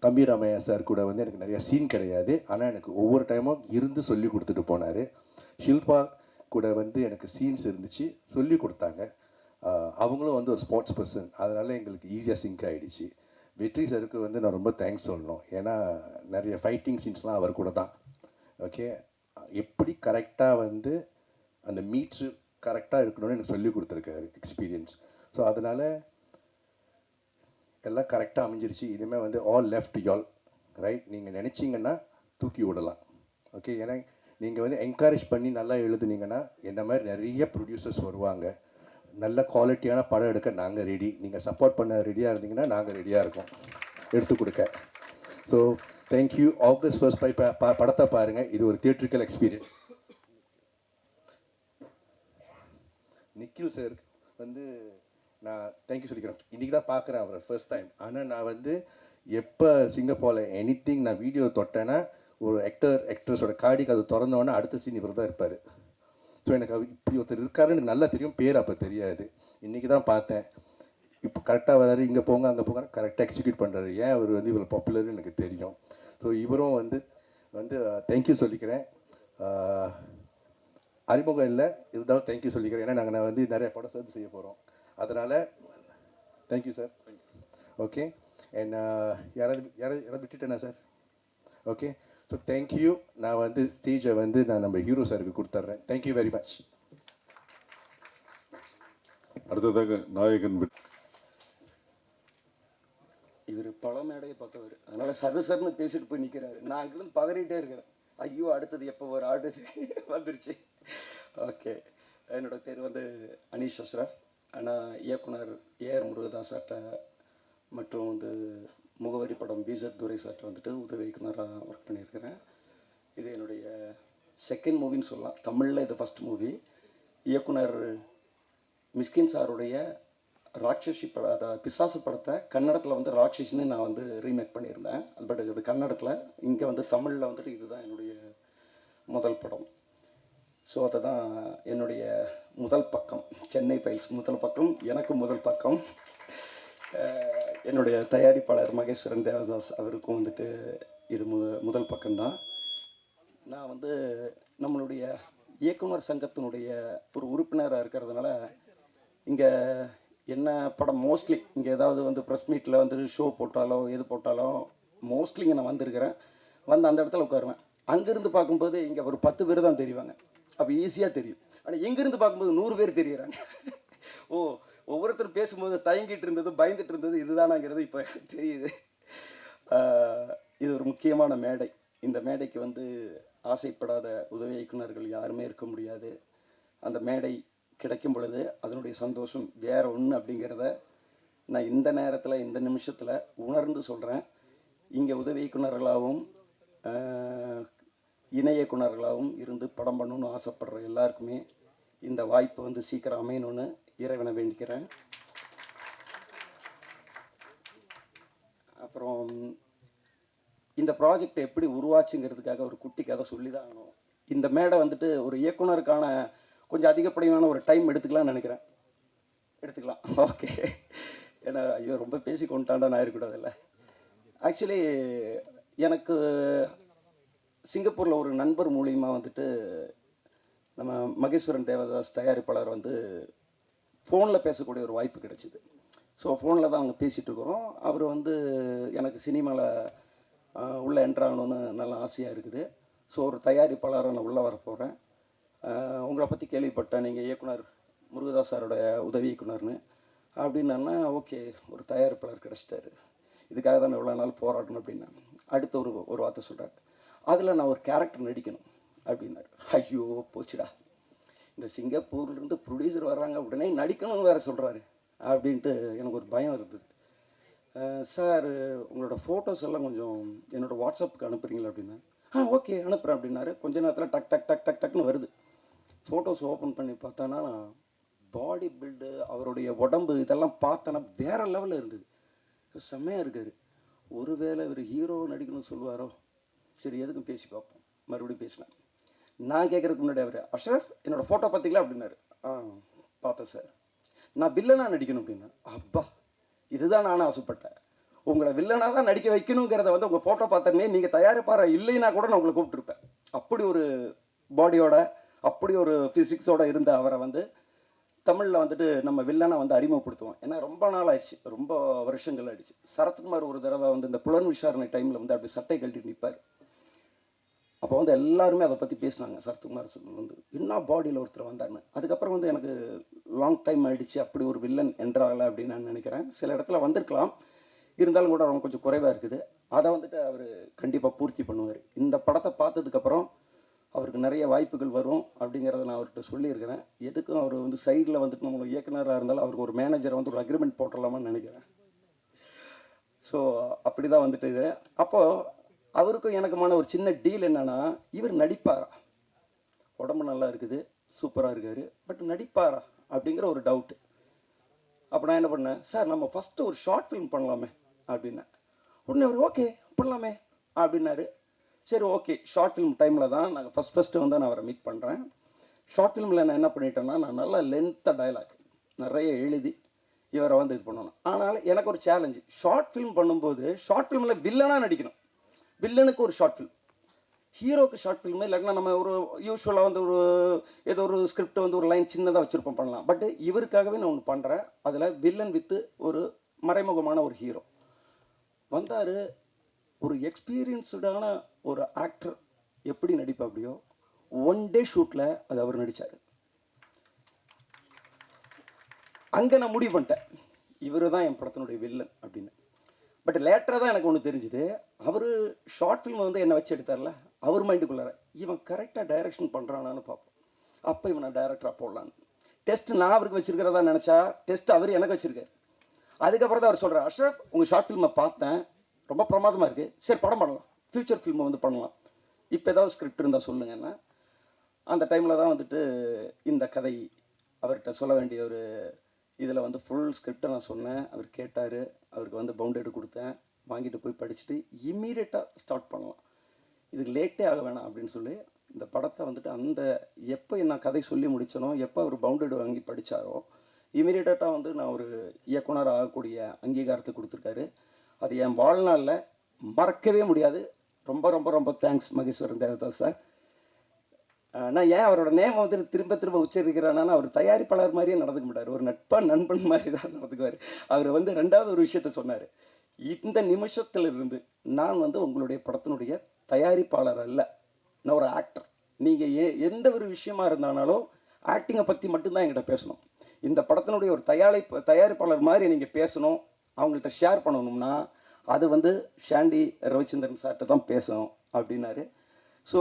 தம்பி ராமையா சார் கூட வந்து எனக்கு நிறைய சீன் கிடையாது, ஆனால் எனக்கு ஒவ்வொரு டைமும் இருந்து சொல்லி கொடுத்துட்டு போனார். ஷில்பா கூட வந்து எனக்கு சீன்ஸ் இருந்துச்சு, சொல்லி கொடுத்தாங்க. அவங்களும் வந்து ஒரு ஸ்போர்ட்ஸ் பர்சன், அதனால் எங்களுக்கு ஈஸியாக சிங்க் ஆகிடுச்சு. வெற்றி சாருக்கு வந்து நான் ரொம்ப தேங்க்ஸ் சொல்லணும், ஏன்னா நிறைய ஃபைட்டிங் சீன்ஸ்லாம் அவர் கூட தான். ஓகே, எப்படி கரெக்டாக வந்து அந்த மீட்ரு கரெக்டாக இருக்கணும்னு எனக்கு சொல்லி கொடுத்துருக்காரு, எக்ஸ்பீரியன்ஸ். ஸோ அதனால் எல்லாம் கரெக்டாக அமைஞ்சிருச்சு. இனிமேல் வந்து ஆல் லெஃப்ட் யால் ரைட், நீங்கள் நினச்சிங்கன்னா தூக்கி விடலாம். ஓகே, ஏன்னா நீங்கள் வந்து என்கரேஜ் பண்ணி நல்லா எழுதுனீங்கன்னா என்ன மாதிரி நிறைய ப்ரொடியூசர்ஸ் வருவாங்க, நல்ல குவாலிட்டியான படம் எடுக்க நாங்கள் ரெடி. நீங்கள் சப்போர்ட் பண்ண ரெடியாக இருந்தீங்கன்னா நாங்கள் ரெடியாக இருக்கோம் எடுத்து கொடுக்க. So thank you. ஆகஸ்ட் 1 போய் படத்தை பாருங்கள், இது ஒரு தியேட்ரிக்கல் எக்ஸ்பீரியன்ஸ். நிக்கில் சார் வந்து நான் தேங்க்யூ சொல்லிக்கிறேன். இன்றைக்கி தான் பார்க்குறேன் அவரை ஃபர்ஸ்ட் டைம். ஆனால் நான் வந்து எப்போ சிங்கப்பூரில் எனிதிங் நான் வீடியோ தொட்டேன்னா ஒரு ஆக்ட்ரஸோட கார்டிக்கு அது திறந்தோன்னே அடுத்த சீன் இவர் தான் இருப்பார். ஸோ எனக்கு அவர் இப்படி ஒருத்தர் இருக்காருன்னு எனக்கு நல்லா தெரியும், பேர் அப்போ தெரியாது. இன்றைக்கி தான் பார்த்தேன். இப்போ கரெக்டாக வராரு, இங்கே போங்க அங்கே போங்க, கரெக்டாக எக்ஸிக்யூட் பண்ணுறாரு. ஏன் அவர் வந்து இவ்வளோ பாப்புலர்னு எனக்கு தெரியும். ஸோ இவரும் வந்து தேங்க்யூ சொல்லிக்கிறேன். அறிமுகம் இல்லை இருந்தாலும் தேங்க்யூ சொல்லிக்கிறேன், ஏன்னா நாங்கள் வந்து நிறைய படம் சேர்ந்து செய்ய போகிறோம். அதனால் தேங்க்யூ சார். ஓகே, அண்ட் யாராவது விட்டுட்டேனா சார்? Okay, so thank you. நான் வந்து ஸ்டேஜை வந்து நான் நம்ம ஹீரோ சாருக்கு கொடுத்துட்றேன். Thank you very much. அடுத்ததாக நாயகன் இவர் பல மேடையை பார்த்தவர், அதனால் சர்னு பேசிட்டு போய் நிற்கிறாரு. நான் அங்கேருந்து பதறிட்டே இருக்கிறேன், ஐயோ அடுத்தது எப்போ ஒரு ஆடு வந்துருச்சு. ஓகே, என்னோட பேர் வந்து அனீஷ் அஷ்ரஃப். ஆனால் இயக்குனர் ஏஆர் முருகதாஸ் சார்ட்ட மற்றும் வந்து முகவரி படம் பிஜத் துரை சார்ட்ட வந்துட்டு உதவி இயக்குனராக ஒர்க் பண்ணியிருக்கிறேன். இது என்னுடைய செகண்ட் மூவின்னு சொல்லலாம். தமிழில் இது ஃபஸ்ட் மூவி. இயக்குனர் மிஸ்கின் சாருடைய ராட்சசி படம், அதாவது பிசாசு படத்தை கன்னடத்தில் வந்து ராட்சசின்னு நான் வந்து ரீமேக் பண்ணியிருந்தேன். பட் இது கன்னடத்தில், இங்கே வந்து தமிழில் வந்துட்டு இதுதான் என்னுடைய முதல் படம். ஸோ அதை தான் என்னுடைய முதல் பக்கம், சென்னை ஃபைல்ஸ் முதல் பக்கம், எனக்கு முதல் பக்கம். என்னுடைய தயாரிப்பாளர் மகேஸ்வரன் தேவதாஸ் அவருக்கும் வந்துட்டு இது முதல் பக்கம்தான். நான் வந்து நம்மளுடைய இயக்குனர் சங்கத்தினுடைய ஒரு உறுப்பினராக இருக்கிறதுனால இங்கே என்ன படம் மோஸ்ட்லி இங்கே ஏதாவது வந்து ப்ரெஸ் மீட்டில் வந்து ஷோ போட்டாலோ எது போட்டாலோ மோஸ்ட்லி இங்கே நான் வந்திருக்கிறேன். வந்து அந்த இடத்துல உட்காருவேன். அங்கேருந்து பார்க்கும்போது இங்கே ஒரு 10 பேர் தான் தெரிவாங்க, அப்போ ஈஸியாக தெரியும். ஆனால் எங்கேருந்து பார்க்கும்போது 100 பேர் தெரியுறாங்க. ஓ, ஒவ்வொருத்தரும் பேசும்போது தயங்கிட்டு இருந்தது, பயந்துட்டு இருந்தது இதுதானாங்கிறது இப்போ தெரியுது. இது ஒரு முக்கியமான மேடை. இந்த மேடைக்கு வந்து ஆசைப்படாத உதவி இயக்குனர்கள் யாருமே இருக்க முடியாது. அந்த மேடை கிடைக்கும் பொழுது அதனுடைய சந்தோஷம் வேற ஒன்று அப்படிங்கிறத நான் இந்த நேரத்தில் இந்த நிமிஷத்தில் உணர்ந்து சொல்கிறேன். இங்கே உதவி இயக்குனர்களாகவும் இணை இயக்குனர்களாகவும் இருந்து படம் பண்ணணும்னு ஆசைப்படுற எல்லாருக்குமே இந்த வாய்ப்பு வந்து சீக்கிரம் அமையணும்னு இறைவனை வேண்டிக்கிறேன். அப்புறம் இந்த ப்ராஜெக்ட் எப்படி உருவாச்சுங்கிறதுக்காக ஒரு குட்டி கதை சொல்லி தான் ஆகணும். இந்த மேடை வந்துட்டு ஒரு இயக்குனருக்கான கொஞ்சம் அதிகப்படியான ஒரு டைம் எடுத்துக்கலாம்னு நினைக்கிறேன். எடுத்துக்கலாம், ஓகே. ஏன்னா ஐயோ ரொம்ப பேசி கொண்டாண்டா நான் இருக்கக்கூடாதுல்ல. ஆக்சுவலி எனக்கு சிங்கப்பூரில் ஒரு நண்பர் மூலியமாக வந்துட்டு நம்ம மகேஸ்வரன் தேவதாஸ் தயாரிப்பாளர் வந்து ஃபோனில் பேசக்கூடிய ஒரு வாய்ப்பு கிடைச்சிது. ஸோ ஃபோனில் தான் அவங்க பேசிகிட்டு இருக்கிறோம். அவர் வந்து எனக்கு சினிமாவில் உள்ளே என்ட்ராகணுன்னு நல்ல ஆசையாக இருக்குது. ஸோ ஒரு தயாரிப்பாளராக நான் உள்ளே வரப்போகிறேன், உங்களை பற்றி கேள்விப்பட்டேன், நீங்கள் இயக்குனர் முருகதாஸ் சாரோட உதவி இயக்குனர்னு அப்படின்னா. ஓகே, ஒரு தயாரிப்பாளர் கிடச்சிட்டாரு, இதுக்காக தான் நான் இவ்வளோ நாள் போராடணும் அப்படின்னா. அடுத்த ஒரு வார்த்தை சொல்கிறார், அதில் நான் ஒரு கேரக்டர் நடிக்கணும் அப்படின்னாரு. ஐயோ போச்சுடா, இந்த சிங்கப்பூர்லேருந்து ப்ரொடியூசர் வர்றாங்க, உடனே நடிக்கணும்னு வேறு சொல்கிறாரு அப்படின்ட்டு எனக்கு ஒரு பயம் இருந்தது. சார் உங்களோட ஃபோட்டோஸ் எல்லாம் கொஞ்சம் என்னோடய வாட்ஸ்அப்புக்கு அனுப்புகிறீங்களா அப்படின்னா, ஓகே அனுப்புகிறேன் அப்படின்னாரு. கொஞ்ச நேரத்தில் டக் டக் டக் டக் டக்னு வருது. ஃபோட்டோஸ் ஓப்பன் பண்ணி பார்த்தானா பாடி பில்டு, அவருடைய உடம்பு இதெல்லாம் பார்த்தோன்னா வேறு லெவலில் இருந்தது. செம்மையாக இருக்கார். ஒருவேளை இவர் ஹீரோ நடிக்கணும்னு சொல்லுவாரோ, சரி எதுக்கும் பேசி பார்ப்போம். மறுபடியும் பேசினேன். நான் கேட்குறதுக்கு முன்னாடி அவர், அஷ்ரஃப் என்னோடய ஃபோட்டோ பார்த்தீங்களா அப்படின்னாரு. பார்த்தேன் சார். நான் வில்லனாக நடிக்கணும் அப்படின்னா, அப்பா இதுதான் நானும் ஆசைப்பட்டேன். உங்களை வில்லனாக தான் நடிக்க வைக்கணுங்கிறத வந்து உங்கள் ஃபோட்டோ பார்த்தோன்னே நீங்கள் தயாரிப்பார இல்லைன்னா கூட நான் உங்களை கூப்பிட்டுருப்பேன். அப்படி ஒரு பாடியோட, அப்படி ஒரு ஃபிசிக்ஸோட இருந்த அவரை வந்து தமிழில் வந்துட்டு நம்ம வில்லனை வந்து அறிமுகப்படுத்துவோம். ஏன்னா ரொம்ப நாள் ஆயிடுச்சு, ரொம்ப வருஷங்கள் ஆயிடுச்சு. சரத்குமார் ஒரு தடவை வந்து இந்த புலன் விசாரணை டைமில் வந்து அப்படி சட்டை கழட்டிட்டு நிற்பார். அப்போ வந்து எல்லாருமே அதை பற்றி பேசினாங்க. சரத்குமார் வந்து என்ன பாடியில் ஒருத்தர் வந்தார்னு. அதுக்கப்புறம் வந்து எனக்கு லாங் டைம் ஆகிடுச்சு அப்படி ஒரு வில்லன் என்றாகலை அப்படின்னு நான் நினைக்கிறேன். சில இடத்துல வந்திருக்கலாம், இருந்தாலும் கூட ரொம்ப கொஞ்சம் குறைவாக இருக்குது. அதை வந்துட்டு அவர் கண்டிப்பாக பூர்த்தி பண்ணுவார். இந்த படத்தை பார்த்ததுக்கப்புறம் அவருக்கு நிறைய வாய்ப்புகள் வரும் அப்படிங்கிறத நான் அவர்கிட்ட சொல்லியிருக்கிறேன். எதுக்கும் அவர் வந்து சைடில் வந்துட்டு நம்ம இயக்குனராக இருந்தாலும் அவருக்கு ஒரு மேனேஜரை வந்து ஒரு அக்ரிமெண்ட் போட்டுடலாமான்னு நினைக்கிறேன். ஸோ அப்படி தான் வந்துட்டு இது. அப்போது அவருக்கும் எனக்குமான ஒரு சின்ன டீல் என்னென்னா, இவர் நடிப்பாரா, உடம்பு நல்லா இருக்குது, சூப்பராக இருக்கார், பட் நடிப்பாரா அப்படிங்கிற ஒரு டவுட்டு. அப்போ நான் என்ன பண்ணேன், சார் நம்ம ஃபஸ்ட்டு ஒரு ஷார்ட் ஃபிலிம் பண்ணலாமே அப்படின்னேன். உடனே அவர் ஓகே பண்ணலாமே அப்படின்னாரு. சரி ஓகே. ஷார்ட் ஃபிலிம் டைமில் தான் நாங்கள் ஃபஸ்ட்டு வந்து நான் அவரை மீட் பண்ணுறேன். ஷார்ட் ஃபிலிமில் நான் என்ன பண்ணிட்டேன்னா, நான் நல்லா லென்த்தாக டைலாக் நிறைய எழுதி இவரை வந்து இது பண்ணணும். ஆனால் எனக்கு ஒரு சேலஞ்சு, ஷார்ட் ஃபிலிம் பண்ணும்போது ஷார்ட் ஃபிலிமில் வில்லனாக நடிக்கணும். வில்லனுக்கு ஒரு ஷார்ட் ஃபிலிம், ஹீரோக்கு ஷார்ட் ஃபிலிமு. இல்லைன்னா நம்ம ஒரு யூஸ்வலாக வந்து ஒரு ஏதோ ஒரு ஸ்கிரிப்ட் வந்து ஒரு லைன் சின்னதாக வச்சுருப்போம், பண்ணலாம். பட் இவருக்காகவே நான் ஒன்று பண்ணுறேன். அதில் வில்லன் வித்து ஒரு மறைமுகமான ஒரு ஹீரோ வந்தார். ஒரு எக்ஸ்பீரியன்ஸ்டான ஒரு ஆக்டர் எப்படி நடிப்பாப்படியோ ஒன் டே ஷூட்டில் அது அவர் நடித்தார். அங்கே நான் முடிவு பண்ணிட்டேன், இவர் தான் என் படத்தினுடைய வில்லன் அப்படின்னு. பட் லேட்டராக தான் எனக்கு ஒன்று தெரிஞ்சுது, அவர் ஷார்ட் ஃபிலிம் வந்து என்னை வச்சு எடுத்தார்ல, அவர் மைண்டுக்குள்ளார இவன் கரெக்டாக டைரக்ஷன் பண்ணுறானான்னு பார்ப்போம். அப்போ இவனை டைரக்டராக போடலான்னு டெஸ்ட் நான் அவருக்கு வச்சுருக்கிறதா நினச்சா, டெஸ்ட் அவர் எனக்கு வச்சுருக்காரு. அதுக்கப்புறம் தான் அவர் சொல்கிறார், அஷ்ரஃப் உங்கள் ஷார்ட் ஃபிலிமை பார்த்தேன், ரொம்ப பிரமாதமாக இருக்குது, சரி படம் பண்ணலாம், ஃப்யூச்சர் ஃபில்மை வந்து பண்ணலாம், இப்போ ஏதாவது ஸ்கிரிப்ட் இருந்தால் சொல்லுங்கன்னா. அந்த டைமில் தான் வந்துட்டு இந்த கதை அவர்கிட்ட சொல்ல வேண்டிய ஒரு இதில் வந்து ஃபுல் ஸ்கிரிப்டை நான் சொன்னேன். அவர் கேட்டார், அவருக்கு வந்து பவுண்டேடு கொடுத்தேன், வாங்கிட்டு போய் படிச்சுட்டு இம்மீடியட்டாக ஸ்டார்ட் பண்ணலாம், இதுக்கு லேட்டே ஆக வேணாம் அப்படின்னு சொல்லி இந்த படத்தை வந்துட்டு அந்த எப்போ நான் கதை சொல்லி முடித்தனோ, எப்போ அவர் பவுண்டேடு வாங்கி படித்தாரோ இமீடியட்டாக வந்து நான் ஒரு இயக்குனர் ஆகக்கூடிய அங்கீகாரத்தை கொடுத்துருக்காரு. அது என் வாழ்நாளில் மறக்கவே முடியாது. ரொம்ப ரொம்ப ரொம்ப தேங்க்ஸ் மகேஸ்வரன் தேவதாஸ் சார். நான் ஏன் அவரோட நேம் வந்து திரும்ப திரும்ப உச்சரிக்கிறேன்னா, அவர் தயாரிப்பாளர் மாதிரியே நடந்துக்க மாட்டார், ஒரு நட்பாக நண்பன் மாதிரி தான் நடந்துக்குவார். அவர் வந்து ரெண்டாவது ஒரு விஷயத்த சொன்னார், இந்த நிமிஷத்திலிருந்து நான் வந்து உங்களுடைய படத்தினுடைய தயாரிப்பாளர் அல்ல, நான் ஒரு ஆக்டர். நீங்கள் எந்த ஒரு விஷயமா இருந்தாலும் ஆக்டிங்கை பற்றி மட்டும்தான் என்கிட்ட பேசணும். இந்த படத்தினுடைய ஒரு தயாரிப்பாளர் மாதிரி நீங்கள் பேசணும், அவங்கள்ட்ட ஷேர் பண்ணணும்னா அது வந்து ஷாண்டி ரவிச்சந்திரன் சார்கிட்ட தான் பேசணும் அப்படின்னாரு. ஸோ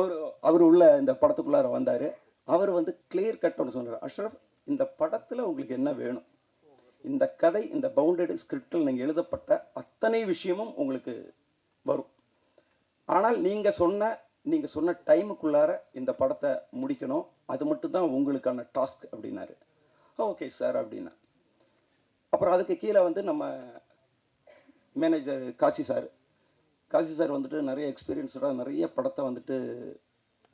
அவர் உள்ள இந்த படத்துக்குள்ளார வந்தார். அவர் வந்து கிளியர் கட் ஒன்று சொன்னார், அஷ்ரஃப் இந்த படத்தில் உங்களுக்கு என்ன வேணும், இந்த கதை இந்த பவுண்டட் ஸ்கிரிப்டில் நீங்கள் எழுதப்பட்ட அத்தனை விஷயமும் உங்களுக்கு வரும், ஆனால் நீங்கள் சொன்ன டைமுக்குள்ளார இந்த படத்தை முடிக்கணும், அது மட்டும்தான் உங்களுக்கான டாஸ்க் அப்படின்னாரு. ஓகே சார் அப்படின்னா. அப்புறம் அதுக்கு கீழே வந்து நம்ம மேனேஜர் காசி சார் வந்துட்டு நிறைய எக்ஸ்பீரியன்ஸோட நிறைய படத்தை வந்துட்டு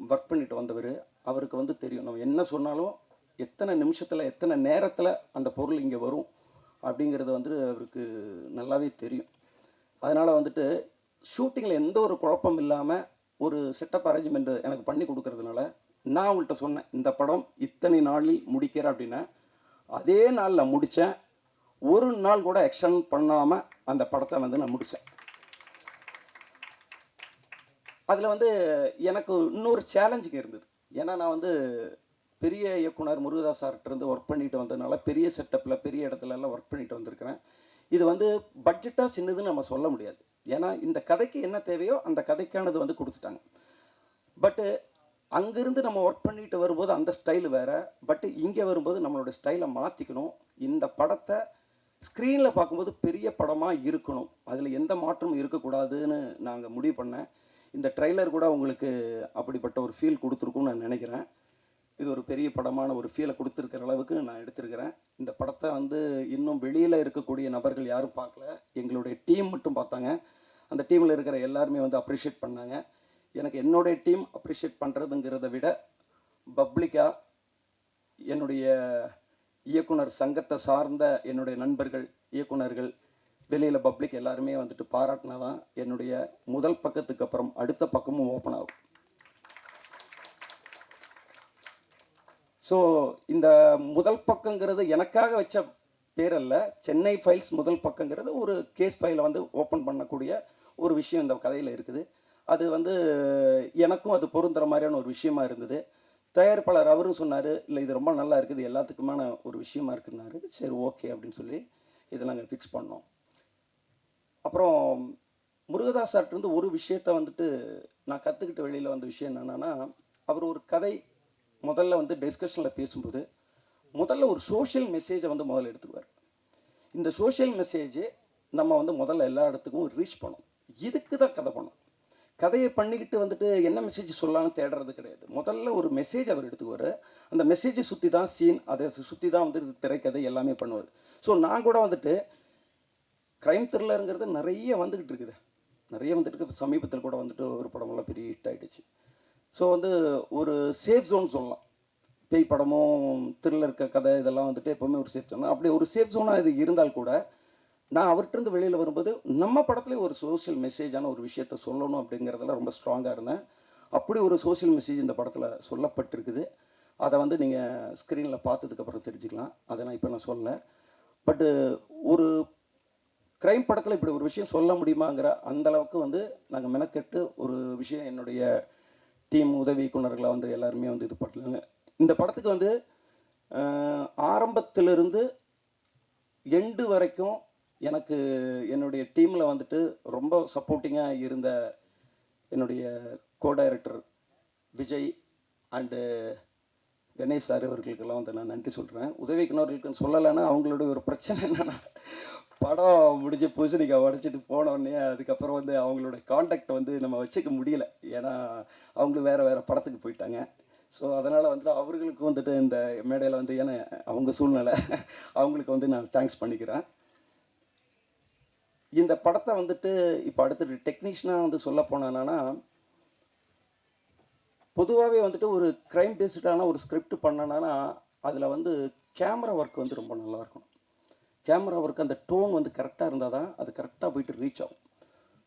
ஒர்க் பண்ணிட்டு வந்தவர். அவருக்கு வந்து தெரியும் நம்ம என்ன சொன்னாலும் எத்தனை நிமிஷத்தில் எத்தனை நேரத்தில் அந்த பொருள் இங்கே வரும் அப்படிங்கிறது வந்து அவருக்கு நல்லாவே தெரியும். அதனால் வந்துட்டு ஷூட்டிங்கில் எந்த ஒரு குழப்பம் இல்லாமல் ஒரு செட்டப் அரேஞ்ச்மெண்ட் எனக்கு பண்ணி கொடுக்கறதுனால நான் அவங்கள்ட்ட சொன்னேன், இந்த படம் இத்தனை நாளில் முடிக்கிறேன் அப்படின்னா அதே நாளில் முடித்தேன். ஒரு நாள் கூட எக்ஸ்டன் பண்ணாமல் அந்த படத்தை வந்து நான் முடித்தேன். அதில் வந்து எனக்கு இன்னொரு சேலஞ்சுங்க இருந்தது. ஏன்னா நான் வந்து பெரிய இயக்குனர் முருகதாஸ் சார்கிட்டருந்து ஒர்க் பண்ணிட்டு வந்ததுனால பெரிய செட்டப்பில் பெரிய இடத்துலலாம் ஒர்க் பண்ணிட்டு வந்திருக்கிறேன். இது வந்து பட்ஜெட்டாக சின்னதுன்னு நம்ம சொல்ல முடியாது. ஏன்னா இந்த கதைக்கு என்ன தேவையோ அந்த கதைக்கானது வந்து கொடுத்துட்டாங்க. பட்டு அங்கேருந்து நம்ம ஒர்க் பண்ணிட்டு வரும்போது அந்த ஸ்டைல் வேறு, பட் இங்கே வரும்போது நம்மளோட ஸ்டைலை மாற்றிக்கணும். இந்த படத்தை ஸ்க்ரீனில் பார்க்கும்போது பெரிய படமாக இருக்கணும், அதில் எந்த மாற்றமும் இருக்கக்கூடாதுன்னு நாங்கள் முடிவு பண்ணேன். இந்த ட்ரெய்லர் கூட உங்களுக்கு அப்படிப்பட்ட ஒரு ஃபீல் கொடுத்துருக்குன்னு நான் நினைக்கிறேன். இது ஒரு பெரிய படமான ஒரு ஃபீலை கொடுத்துருக்கிற அளவுக்கு நான் எடுத்திருக்கிறேன். இந்த படத்தை வந்து இன்னும் வெளியில் இருக்கக்கூடிய நபர்கள் யாரும் பார்க்கல, எங்களுடைய டீம் மட்டும் பார்த்தாங்க. அந்த டீமில் இருக்கிற எல்லாருமே வந்து அப்ரிஷியேட் பண்ணாங்க. எனக்கு என்னுடைய டீம் அப்ரிஷியேட் பண்ணுறதுங்கிறத விட பப்ளிக்காக என்னுடைய இயக்குனர் சங்கத்தை சார்ந்த என்னுடைய நண்பர்கள், இயக்குனர்கள், வெளியில் பப்ளிக் எல்லாருமே வந்துட்டு பாராட்டினா தான் என்னுடைய முதல் பக்கத்துக்கு அப்புறம் அடுத்த பக்கமும் ஓப்பன் ஆகும். ஸோ இந்த முதல் பக்கங்கிறது எனக்காக வச்ச பேர் அல்ல, சென்னை ஃபைல்ஸ் முதல் பக்கங்கிறது ஒரு கேஸ் ஃபைலை வந்து ஓப்பன் பண்ணக்கூடிய ஒரு விஷயம் இந்த கதையில் இருக்குது. அது வந்து எனக்கும் அது பொருந்துற மாதிரியான ஒரு விஷயமா இருந்தது. தயாரிப்பாளர் அவரும் சொன்னார், இல்லை இது ரொம்ப நல்லா இருக்குது, எல்லாத்துக்குமான ஒரு விஷயமா இருக்குன்னாரு. சரி ஓகே அப்படின்னு சொல்லி இதை நாங்கள் ஃபிக்ஸ் பண்ணோம். அப்புறம் முருகதாஸ் சார்ட்டிருந்து ஒரு விஷயத்த வந்துட்டு நான் கற்றுக்கிட்ட வெளியில் வந்த விஷயம் என்னென்னா, அவர் ஒரு கதை முதல்ல வந்து டிஸ்கஷனில் பேசும்போது முதல்ல ஒரு சோஷியல் மெசேஜை வந்து முதல்ல எடுத்துக்குவார். இந்த சோஷியல் மெசேஜ் நம்ம வந்து முதல்ல எல்லா இடத்துக்கும் ரீச் பண்ணணும். இதுக்கு தான் கதை பண்ணணும். கதையை பண்ணிக்கிட்டு வந்துட்டு என்ன மெசேஜ் சொல்லலாம்னு தேடுறது கிடையாது. முதல்ல ஒரு மெசேஜ் அவர் எடுத்துக்குவார். அந்த மெசேஜை சுற்றி தான் சீன், அதை சுற்றி தான் வந்து திரைக்கதை எல்லாமே பண்ணுவார். ஸோ நான் கூட வந்துட்டு க்ரைம் த்ரில்லருங்கிறது நிறைய வந்துக்கிட்டு இருக்குது, நிறைய வந்துட்டு இருக்குது. சமீபத்தில் கூட வந்துட்டு ஒரு படமெல்லாம் பெரிய ஹிட் ஆகிடுச்சு. ஸோ வந்து ஒரு சேஃப் ஜோன் சொல்லலாம். பேய் படமும் த்ரில்லர் கதை இதெல்லாம் வந்துட்டு எப்போவுமே ஒரு சேஃப் ஜோன். அப்படி ஒரு சேஃப் ஜோனாக இது இருந்தால் கூட நான் அவர்கிட்டருந்து வெளியில் வரும்போது நம்ம படத்துலேயே ஒரு சோஷியல் மெசேஜான ஒரு விஷயத்த சொல்லணும் அப்படிங்கிறதுல ரொம்ப ஸ்ட்ராங்காக இருந்தேன். அப்படி ஒரு சோஷியல் மெசேஜ் இந்த படத்தில் சொல்லப்பட்டிருக்குது. அதை வந்து நீங்கள் ஸ்க்ரீனில் பார்த்ததுக்கப்புறம் தெரிஞ்சுக்கலாம். அதை நான் இப்போ நான் சொல்லலை. பட்டு ஒரு க்ரைம் படத்தில் இப்படி ஒரு விஷயம் சொல்ல முடியுமாங்கிற அந்தளவுக்கு வந்து நாங்கள் மெனக்கெட்டு ஒரு விஷயம் என்னுடைய டீம் உதவி இயக்குனர்களை வந்து எல்லாருமே வந்து இது பண்ணாங்க. இந்த படத்துக்கு வந்து ஆரம்பத்திலிருந்து எண்டு வரைக்கும் எனக்கு என்னுடைய டீமில் வந்துட்டு ரொம்ப சப்போர்ட்டிங்காக இருந்த என்னுடைய co director Vijay and Ganesh sir அவர்களுக்கெல்லாம் வந்து நான் நன்றி சொல்கிறேன். உதவி இயக்குனர்களுக்குன்னு சொல்லலைன்னா அவங்களுடைய ஒரு பிரச்சனை என்னென்னா, படம் முடிஞ்ச பூசணிக்காய் உடச்சிட்டு போனோடனே அதுக்கப்புறம் வந்து அவங்களோட காண்டாக்டை வந்து நம்ம வச்சுக்க முடியல. ஏன்னா அவங்களும் வேறு வேறு படத்துக்கு போயிட்டாங்க. ஸோ அதனால் வந்துட்டு அவர்களுக்கு வந்துட்டு இந்த மேடையில் வந்து ஏன்னா அவங்க சூழ்நிலை அவங்களுக்கு வந்து நான் தேங்க்ஸ் பண்ணிக்கிறேன். இந்த படத்தை வந்துட்டு இப்போ அடுத்தது டெக்னீஷியனாக வந்து சொல்ல போனேன்னா, பொதுவாகவே வந்துட்டு ஒரு க்ரைம் பேஸ்டான ஒரு ஸ்கிரிப்ட் பண்ணனா அதில் வந்து கேமரா ஒர்க் வந்து ரொம்ப நல்லாயிருக்கும். கேமரா ஒர்க் அந்த டோன் வந்து கரெக்டாக இருந்தால் தான் அது கரெக்டாக போயிட்டு ரீச் ஆகும்.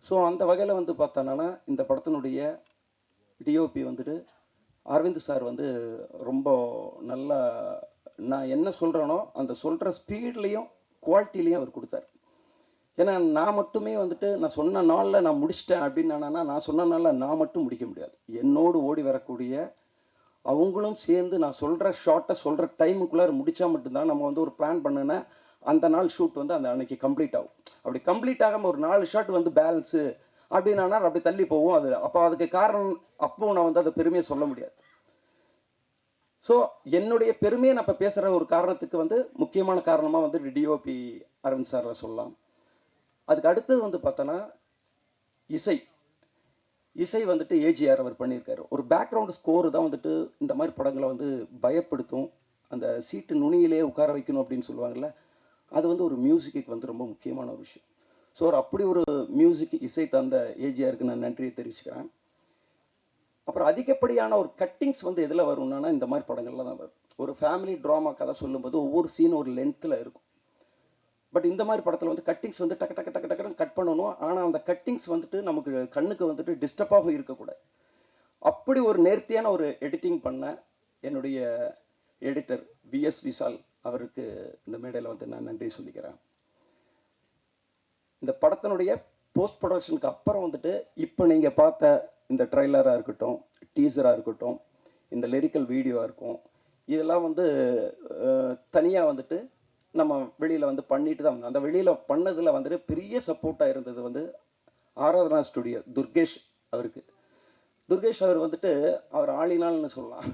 ஸோ அந்த வகையில் வந்து பார்த்தோன்னா இந்த படத்தினுடைய டிஓபி வந்துட்டு அரவிந்த் சார் வந்து ரொம்ப நல்லா, நான் என்ன சொல்கிறேனோ அந்த சொல்கிற ஸ்பீட்லேயும் குவாலிட்டிலையும் அவர் கொடுத்தார். ஏன்னா நான் மட்டுமே வந்துட்டு நான் சொன்ன நாளில் நான் முடிச்சிட்டேன் அப்படின்னு நான் சொன்ன நாளில் நான் மட்டும் முடிக்க முடியாது. என்னோடு ஓடி வரக்கூடிய அவங்களும் சேர்ந்து நான் சொல்கிற ஷார்ட்டை சொல்கிற டைமுக்குள்ளே முடித்தா மட்டும்தான் நம்ம வந்து ஒரு பிளான் பண்ணுன்னா அந்த நாள் ஷூட் வந்து அந்த அன்னைக்கு கம்ப்ளீட் ஆகும். அப்படி கம்ப்ளீட் ஆகாமல் ஒரு 4 ஷாட் வந்து பேலன்ஸு அப்படின்னா அப்படி தள்ளி போகும். அது அப்போ அதுக்கு காரணம் அப்போ நான் வந்து அதை பெருமையை சொல்ல முடியாது. ஸோ என்னுடைய பெருமையை நான் இப்போ பேசுகிற ஒரு காரணத்துக்கு வந்து முக்கியமான காரணமாக வந்து டிஓபி அரவிந்த் சாரில் சொல்லலாம். அதுக்கு அடுத்தது வந்து பார்த்தோன்னா இசை வந்துட்டு ஏஜிஆர் அவர் பண்ணியிருக்காரு. ஒரு பேக்ரவுண்டு ஸ்கோரு தான் வந்துட்டு இந்த மாதிரி படங்களை வந்து பயப்படுத்தும், அந்த சீட்டு நுனியிலே உட்கார வைக்கணும் அப்படின்னு சொல்லுவாங்கள்ல, அது வந்து ஒரு மியூசிக்கு வந்து ரொம்ப முக்கியமான ஒரு விஷயம். ஸோ அப்படி ஒரு மியூசிக் இசை தந்த ஏஜிஆருக்கு நான் நன்றியை தெரிவிச்சுக்கிறேன். அப்புறம் அதிகப்படியான ஒரு கட்டிங்ஸ் வந்து எதில் வரும்னா இந்த மாதிரி படங்கள்லாம் தான் வரும். ஒரு ஃபேமிலி ட்ராமா கதை சொல்லும்போது ஒவ்வொரு சீன் ஒரு லென்த்தில் இருக்கும். பட் இந்த மாதிரி படத்தில் வந்து கட்டிங்ஸ் வந்து டக்கு டக்கு டக்கு டக்குன்னு கட் பண்ணணும். ஆனால் அந்த கட்டிங்ஸ் வந்துட்டு நமக்கு கண்ணுக்கு வந்துட்டு டிஸ்டர்பாகவும் இருக்கக்கூடாது. அப்படி ஒரு நேர்த்தியான ஒரு எடிட்டிங் பண்ண என்னுடைய எடிட்டர் விஎஸ் விஷால் அவருக்கு இந்த மேடையில் வந்து நான் நன்றி சொல்லிக்கிறேன். இந்த படத்தினுடைய போஸ்ட் ப்ரொடக்ஷனுக்கு அப்புறம் வந்துட்டு இப்போ நீங்கள் பார்த்த இந்த ட்ரெய்லராக இருக்கட்டும், டீசராக இருக்கட்டும், இந்த லிரிக்கல் வீடியோவாக இருக்கும், இதெல்லாம் வந்து தனியாக வந்துட்டு நம்ம வெளியில் வந்து பண்ணிட்டு தான் வந்தோம். அந்த வெளியில் பண்ணதில் வந்துட்டு பெரிய சப்போர்ட்டாக இருந்தது வந்து ஆராதனா ஸ்டுடியோ துர்கேஷ் அவருக்கு. துர்கேஷ் அவர் வந்துட்டு அவர் ஆளினால்னு சொல்லலாம்.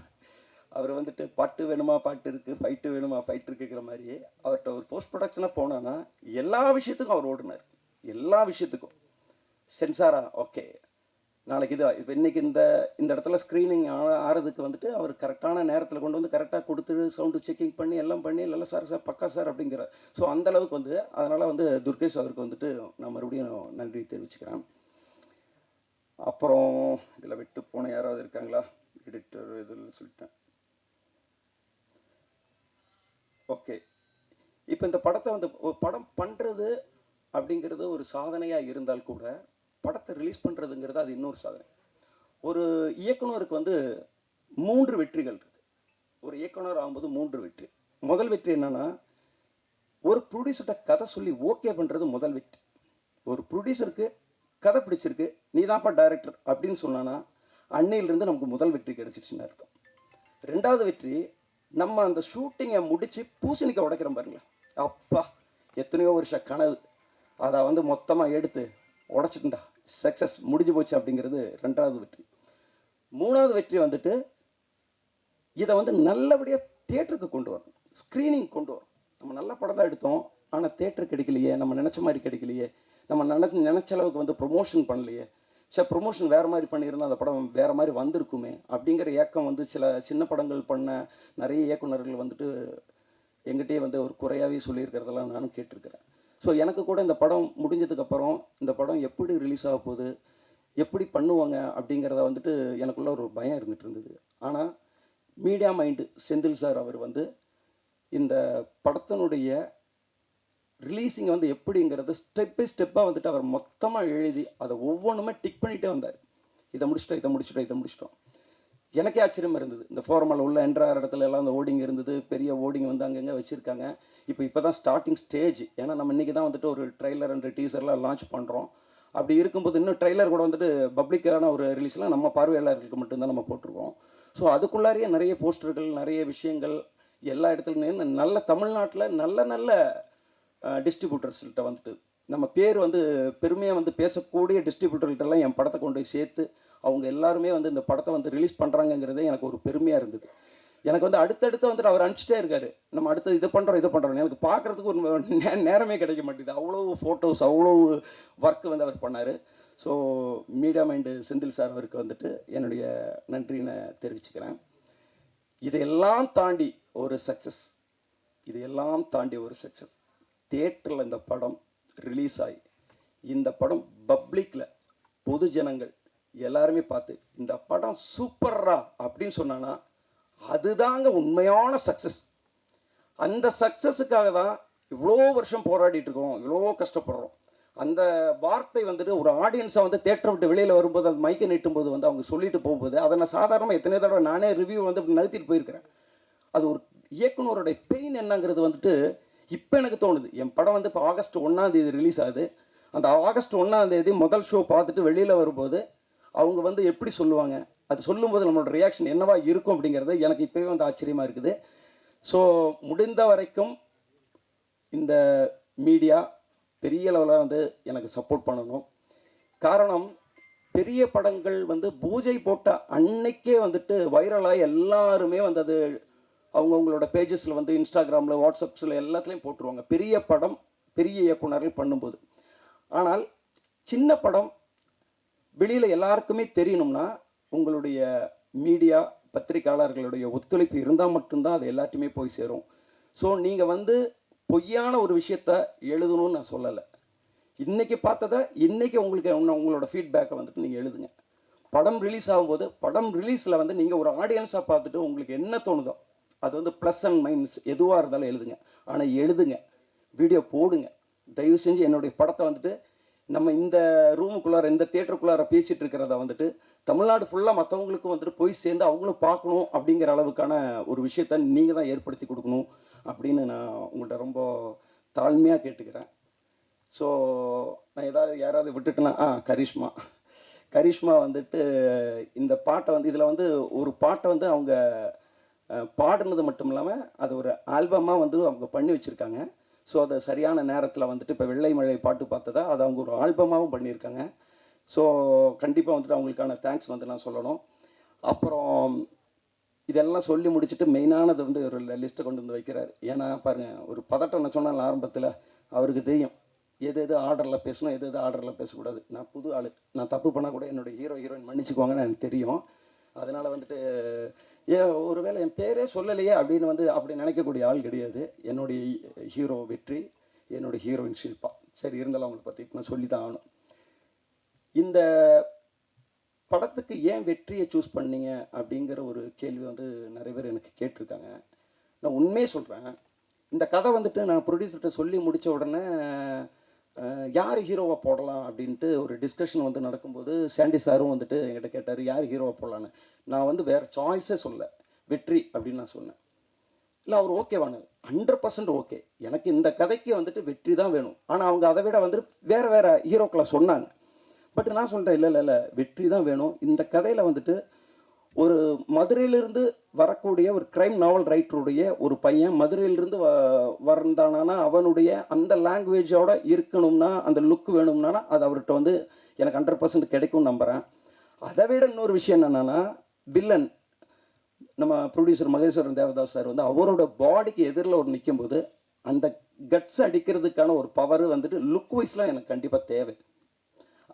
அவர் வந்துட்டு பாட்டு வேணுமா பாட்டு இருக்குது, ஃபைட்டு வேணுமா ஃபைட் இருக்குங்கிற மாதிரி அவர்கிட்ட ஒரு போஸ்ட் ப்ரொடக்ஷனாக போனான்னா எல்லா விஷயத்துக்கும் அவர் ஓடுனார். எல்லா விஷயத்துக்கும் சென்சாரா ஓகே, நாளைக்கு இது இப்போ இன்றைக்கி இந்த இடத்துல ஸ்க்ரீனிங் ஆகிறதுக்கு வந்துட்டு அவர் கரெக்டான நேரத்தில் கொண்டு வந்து கரெக்டாக கொடுத்து சவுண்டு செக்கிங் பண்ணி எல்லாம் பண்ணி இல்லை சார் பக்கா சார் அப்படிங்கிற. ஸோ அந்தளவுக்கு வந்து அதனால் வந்து துர்கேஷ் அவருக்கு வந்துட்டு நான் மறுபடியும் நன்றி தெரிவிச்சுக்கிறேன். அப்புறம் இதில் விட்டு போன யாராவது இருக்காங்களா? எடிட்டர் இதில் சொல்லிட்டேன். ஓகே, இப்போ இந்த படத்தை வந்து ஒரு படம் பண்ணுறது அப்படிங்கிறது ஒரு சாதனையாக இருந்தால் கூட படத்தை ரிலீஸ் பண்ணுறதுங்கிறது அது இன்னொரு சாதனை. ஒரு இயக்குனருக்கு வந்து 3 வெற்றிகள் இருக்குது. ஒரு இயக்குனர் ஆகும்போது 3 வெற்றி. முதல் வெற்றி என்னன்னா, ஒரு ப்ரொடியூசர்கிட்ட கதை சொல்லி ஓகே பண்ணுறது முதல் வெற்றி. ஒரு ப்ரொடியூசருக்கு கதை பிடிச்சிருக்கு, நீ தான்ப்பா டைரக்டர் அப்படின்னு சொன்னான்னா அன்னையிலிருந்து நமக்கு முதல் வெற்றி கிடைச்சிடுச்சுன்னு அர்த்தம். 2வது வெற்றி, நம்ம அந்த ஷூட்டிங்கை முடித்து பூசணிக்காய் உடைக்கிறோம் பாருங்களேன், அப்பா எத்தனையோ வருஷ கனவு அதை வந்து மொத்தமாக எடுத்து உடச்சிட்டுண்டா, சக்ஸஸ் முடிஞ்சு போச்சு அப்படிங்கிறது 2வது வெற்றி. 3வது வெற்றி வந்துட்டு இதை வந்து நல்லபடியாக தியேட்டருக்கு கொண்டு வரணும், ஸ்க்ரீனிங் கொண்டு வரணும். நம்ம நல்ல படம் தான் எடுத்தோம், ஆனால் தியேட்டர் கிடைக்கலையே, நம்ம நினச்ச மாதிரி கிடைக்கலையே, நம்ம நினச்ச அளவுக்கு வந்து ப்ரொமோஷன் பண்ணலையே, சரி ப்ரொமோஷன் வேறு மாதிரி பண்ணியிருந்தால் அந்த படம் வேறு மாதிரி வந்திருக்குமே அப்படிங்கிற ஏக்கம் வந்து சில சின்ன படங்கள் பண்ண நிறைய இயக்குநர்கள் வந்துட்டு எங்கிட்டே வந்து ஒரு குறையாகவே சொல்லியிருக்கிறதெல்லாம் நானும் கேட்டிருக்கிறேன். ஸோ எனக்கு கூட இந்த படம் முடிஞ்சதுக்கப்புறம் இந்த படம் எப்படி ரிலீஸ் ஆக போகுது, எப்படி பண்ணுவாங்க அப்படிங்கிறத வந்துட்டு எனக்குள்ள ஒரு பயம் இருந்துகிட்டு இருந்தது. ஆனால் மீடியா மைண்டு செந்தில் சார் அவர் வந்து இந்த படத்தினுடைய ரிலீஸிங் வந்து எப்படிங்கிறது ஸ்டெப் பை ஸ்டெப்பாக வந்துட்டு அவர் மொத்தமாக எழுதி அதை ஒவ்வொன்றுமே டிக் பண்ணிகிட்டே வந்தார். இதை முடிச்சிட்டோம். எனக்கே ஆச்சரியமாக இருந்தது. இந்த ஃபோரமில் உள்ள என்ட்ரார் இடத்துல எல்லாம் அந்த ஓடிங் இருந்தது, பெரிய ஓடிங் வந்து அங்கங்கே வச்சுருக்காங்க. இப்போ தான் ஸ்டார்டிங் ஸ்டேஜ். ஏன்னா நம்ம இன்றைக்கி தான் வந்துட்டு ஒரு ட்ரெய்லர் அண்ட் டீசர்லாம் லான்ச் பண்ணுறோம். அப்படி இருக்கும்போது இன்னும் ட்ரெய்லர் கூட வந்துட்டு பப்ளிக்கான ஒரு ரிலீஸ்லாம் நம்ம பார்வையாளர்களுக்கு மட்டும்தான் நம்ம போட்டிருக்கோம். ஸோ அதுக்குள்ளாரியே நிறைய போஸ்டர்கள், நிறைய விஷயங்கள் எல்லா இடத்துலையும் நல்ல தமிழ்நாட்டில் நல்ல டிஸ்ட்ரிபியூட்டர்ஸ்கிட்ட வந்துட்டு நம்ம பேர் வந்து பெருமையாக வந்து பேசக்கூடிய டிஸ்ட்ரிபியூட்டர்கிட்டலாம் என் படத்தை கொண்டு போய் சேர்த்து அவங்க எல்லாருமே வந்து இந்த படத்தை வந்து ரிலீஸ் பண்ணுறாங்கங்கிறதே எனக்கு ஒரு பெருமையாக இருந்தது. எனக்கு வந்து அடுத்தடுத்து வந்துட்டு அவர் அனுப்பிச்சிட்டே இருக்காரு, நம்ம அடுத்து இதை பண்ணுறோம். எனக்கு பார்க்குறதுக்கு ஒரு நேரமே கிடைக்க மாட்டேங்குது. அவ்வளோ ஃபோட்டோஸ், அவ்வளோ ஒர்க்கு வந்து அவர் பண்ணார். So media mind Senthil sir அவருக்கு வந்துட்டு என்னுடைய நன்றினை தெரிவிச்சுக்கிறேன். இதையெல்லாம் தாண்டி ஒரு சக்ஸஸ், தியேட்டரில் இந்த படம் ரிலீஸ் ஆகி இந்த படம் பப்ளிக்கில் பொது ஜனங்கள் எல்லாருமே பார்த்து இந்த படம் சூப்பர்ரா அப்படின்னு சொன்னான்னா அதுதாங்க உண்மையான சக்ஸஸ். அந்த சக்ஸஸுக்காக தான் இவ்வளோ வருஷம் போராடிட்டு இருக்கோம், இவ்வளோ கஷ்டப்படுறோம். அந்த வார்த்தை வந்துட்டு ஒரு ஆடியன்ஸை வந்து தேட்டரை விட்டு வெளியில் வரும்போது அந்த மைக்கை நீட்டும்போது வந்து அவங்க சொல்லிட்டு போகும்போது அதை நான் சாதாரணமாக எத்தனை தடவை நானே ரிவ்யூ வந்து நகர்த்திட்டு போயிருக்கிறேன். அது ஒரு இயக்குனருடைய பெயின் என்னங்கிறது வந்துட்டு இப்போ எனக்கு தோணுது. என் படம் வந்து இப்போ ஆகஸ்ட் 1ஆம் தேதி ரிலீஸ் ஆகுது. அந்த ஆகஸ்ட் 1ஆம் தேதி முதல் ஷோ பார்த்துட்டு வெளியில் வரும்போது அவங்க வந்து எப்படி சொல்லுவாங்க, அது சொல்லும்போது நம்மளோட ரியாக்ஷன் என்னவா இருக்கும் அப்படிங்கிறது எனக்கு இப்போவே வந்து ஆச்சரியமாக இருக்குது. ஸோ முடிந்த வரைக்கும் இந்த மீடியா பெரிய லெவலில் வந்து எனக்கு சப்போர்ட் பண்ணணும். காரணம், பெரிய படங்கள் வந்து பூஜை போட்ட அன்னைக்கே வந்துட்டு வைரலாக எல்லாருமே வந்து அது அவங்கவுங்களோட பேஜஸில் வந்து இன்ஸ்டாகிராமில், வாட்ஸ்அப்ஸில் எல்லாத்துலேயும் போட்டுருவாங்க பெரிய படம் பெரிய இயக்குனர்கள் பண்ணும்போது. ஆனால் சின்ன படம் வெளியில் எல்லாருக்குமே தெரியணும்னா உங்களுடைய மீடியா பத்திரிகையாளர்களுடைய ஒத்துழைப்பு இருந்தால் மட்டும்தான் அது எல்லாத்தையுமே போய் சேரும். ஸோ நீங்கள் வந்து பொய்யான ஒரு விஷயத்த எழுதணும்னு நான் சொல்லலை. இன்றைக்கி பார்த்ததை இன்றைக்கி உங்களுக்கு உங்களோட ஃபீட்பேக்கை வந்துட்டு நீங்கள் எழுதுங்க. படம் ரிலீஸ் ஆகும்போது படம் ரிலீஸில் வந்து நீங்கள் ஒரு ஆடியன்ஸாக பார்த்துட்டு உங்களுக்கு என்ன தோணுதோ அது வந்து ப்ளஸ் அண்ட் மைனஸ் எதுவாக இருந்தாலும் எழுதுங்க. ஆனால் எழுதுங்க, வீடியோ போடுங்க. தயவு செஞ்சு என்னுடைய படத்தை வந்துட்டு நம்ம இந்த ரூமுக்குள்ளார இந்த தியேட்டருக்குள்ளார பேசிகிட்டு இருக்கிறத வந்துட்டு தமிழ்நாடு ஃபுல்லாக மற்றவங்களுக்கும் வந்துட்டு போய் சேர்ந்து அவங்களும் பார்க்கணும் அப்படிங்கிற அளவுக்கான ஒரு விஷயத்த நீங்கள் தான் ஏற்படுத்தி கொடுக்கணும் அப்படின்னு நான் உங்கள்கிட்ட ரொம்ப தாழ்மையாக கேட்டுக்கிறேன். ஸோ நான் யாராவது விட்டுட்டேன்னா கரிஷ்மா வந்துட்டு இந்த பாட்டை வந்து இதில் வந்து ஒரு பாட்டை வந்து அவங்க பாடுனது மட்டும் இல்லாமல் அது ஒரு ஆல்பமாக வந்து அவங்க பண்ணி வச்சுருக்காங்க. ஸோ அதை சரியான நேரத்தில் வந்துட்டு இப்போ வெள்ளை மழை பாட்டு பார்த்ததா அதை அவங்க ஒரு ஆல்பமாகவும் பண்ணியிருக்காங்க. ஸோ கண்டிப்பாக வந்துட்டு அவங்களுக்கான தேங்க்ஸ் வந்து நான் சொல்லணும். அப்புறம் இதெல்லாம் சொல்லி முடிச்சுட்டு மெயினானது வந்து ஒரு லிஸ்ட்டை கொண்டு வந்து வைக்கிறார். ஏன்னா பாருங்கள், ஒரு பதட்டம் நான் சொன்னேன் ஆரம்பத்தில், அவருக்கு தெரியும் எது எது ஆர்டரில் பேசணும், எது எது ஆர்டரில் பேசக்கூடாது. நான் புது ஆள், நான் தப்பு பண்ணால் கூட என்னோடய ஹீரோயின் மன்னிச்சுக்குவாங்கன்னு எனக்கு தெரியும். அதனால் வந்துட்டு ஒருவேளை என் பேரே சொல்லலையே அப்படின்னு வந்து அப்படி நினைக்கக்கூடிய ஆள் கிடையாது. என்னுடைய ஹீரோ வெற்றி, என்னோடய ஹீரோயின் ஷில்பா. சரி, இருந்தாலும் அவங்களை பற்றி நான் சொல்லி தான் ஆகணும். இந்த படத்துக்கு ஏன் வெற்றியை சூஸ் பண்ணீங்க அப்படிங்கிற ஒரு கேள்வி வந்து நிறைய பேர் எனக்கு கேட்டிருக்காங்க. நான் உண்மையே சொல்கிறேன், இந்த கதை வந்துட்டு நான் ப்ரொடியூசர்கிட்ட சொல்லி முடித்த உடனே யார் ஹீரோவை போடலாம் அப்படின்ட்டு ஒரு டிஸ்கஷன் வந்து நடக்கும்போது சாண்டி சாரும் வந்துட்டு என்கிட்ட கேட்டார் யார் ஹீரோவை போடலான்னு. நான் வந்து வேறு சாய்ஸே சொல்ல, வெற்றி அப்படின்னு நான் சொன்னேன். இல்லை அவர் ஓகேவானு 100% ஓகே, எனக்கு இந்த கதைக்கு வந்துட்டு வெற்றி தான் வேணும். ஆனால் அவங்க அதை விட வந்துட்டு வேறு ஹீரோக்களை சொன்னாங்க. பட் நான் சொல்லிட்டேன், இல்லை வெற்றி தான் வேணும். இந்த கதையில் வந்துட்டு ஒரு மதுரையிலிருந்து வரக்கூடிய ஒரு க்ரைம் நாவல் ரைட்டருடைய ஒரு பையன் மதுரையிலிருந்து வந்தானா அவனுடைய அந்த லாங்குவேஜோட இருக்கணும்னா, அந்த லுக் வேணும்னா அது அவர்கிட்ட வந்து எனக்கு 100% கிடைக்கும்னு நம்புகிறேன். அதை விட இன்னொரு விஷயம் என்னென்னா, வில்லன் நம்ம ப்ரொடியூசர் மகேஸ்வரன் தேவதாஸ் சார் வந்து அவரோட பாடிக்கு எதிரில் ஒரு நிற்கும்போது அந்த கட்ஸ் அடிக்கிறதுக்கான ஒரு பவர் வந்துட்டு லுக் வைஸ்லாம் எனக்கு கண்டிப்பாக தேவை.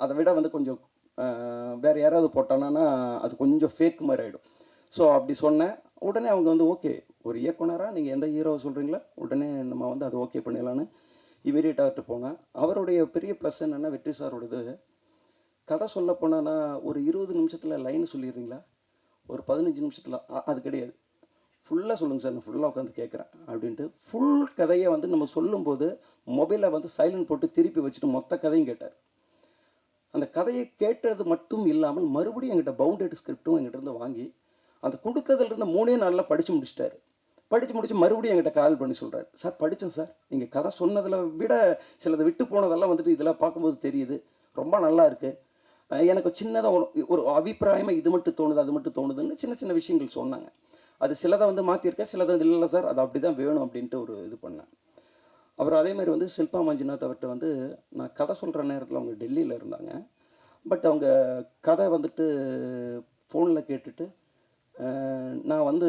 அதை விட வந்து கொஞ்சம் வேறு யாராவது போட்டானா அது கொஞ்சம் ஃபேக் மாதிரி ஆகிடும். ஸோ அப்படி சொன்னேன். உடனே அவங்க வந்து ஓகே, ஒரு இயக்குனராக நீங்கள் எந்த ஹீரோவை சொல்கிறீங்களோ உடனே நம்ம வந்து அதை ஓகே பண்ணிடலான்னு இமீடியட்டாகிட்டு போனேன். அவருடைய பெரிய ப்ளஸ் என்னென்னா, வெற்றி சாரோடது கதை சொல்ல போனான்னா ஒரு 20 நிமிஷத்தில் லைன் சொல்லிடுறீங்களா, ஒரு 15 நிமிஷத்தில் அது கிடையாது. ஃபுல்லாக சொல்லுங்கள் சார், நான் ஃபுல்லாக உட்காந்து கேட்குறேன் அப்படின்ட்டு ஃபுல் கதையை வந்து நம்ம சொல்லும்போது மொபைலை வந்து சைலண்ட் போட்டு திருப்பி வச்சுட்டு மொத்த கதையும் கேட்டார். அந்த கதையை கேட்டது மட்டும் இல்லாமல் மறுபடியும் எங்கிட்ட பவுண்டட் ஸ்கிரிப்டும் எங்கிட்ட இருந்து வாங்கி அந்த கொடுத்ததுலேருந்து 3 நாளில் படித்து முடிச்சிட்டாரு. படித்து முடிச்சு மறுபடியும் எங்கிட்ட கால் பண்ணி சொல்கிறார், சார் படித்தேன் சார், நீங்கள் கதை சொன்னதில் விட சிலதை விட்டு போனதெல்லாம் வந்துட்டு இதில் பார்க்கும்போது தெரியுது, ரொம்ப நல்லா இருக்குது. எனக்கு சின்னதாக ஒரு அபிப்பிராயமாக இது மட்டும் தோணுது அது மட்டும் தோணுதுன்னு சின்ன சின்ன விஷயங்கள் சொன்னாங்க. அது சிலதை வந்து மாற்றிருக்கேன், சிலதை இல்லை சார் அது அப்படி தான் வேணும் அப்படின்ட்டு ஒரு இது பண்ணேன். அப்புறம் அதே மாதிரி வந்து ஷில்பா மஞ்சுநாத் அவர்கிட்ட வந்து நான் கதை சொல்கிற நேரத்தில் அவங்க டெல்லியில் இருந்தாங்க. பட் அவங்க கதை வந்துட்டு ஃபோனில் கேட்டுட்டு நான் வந்து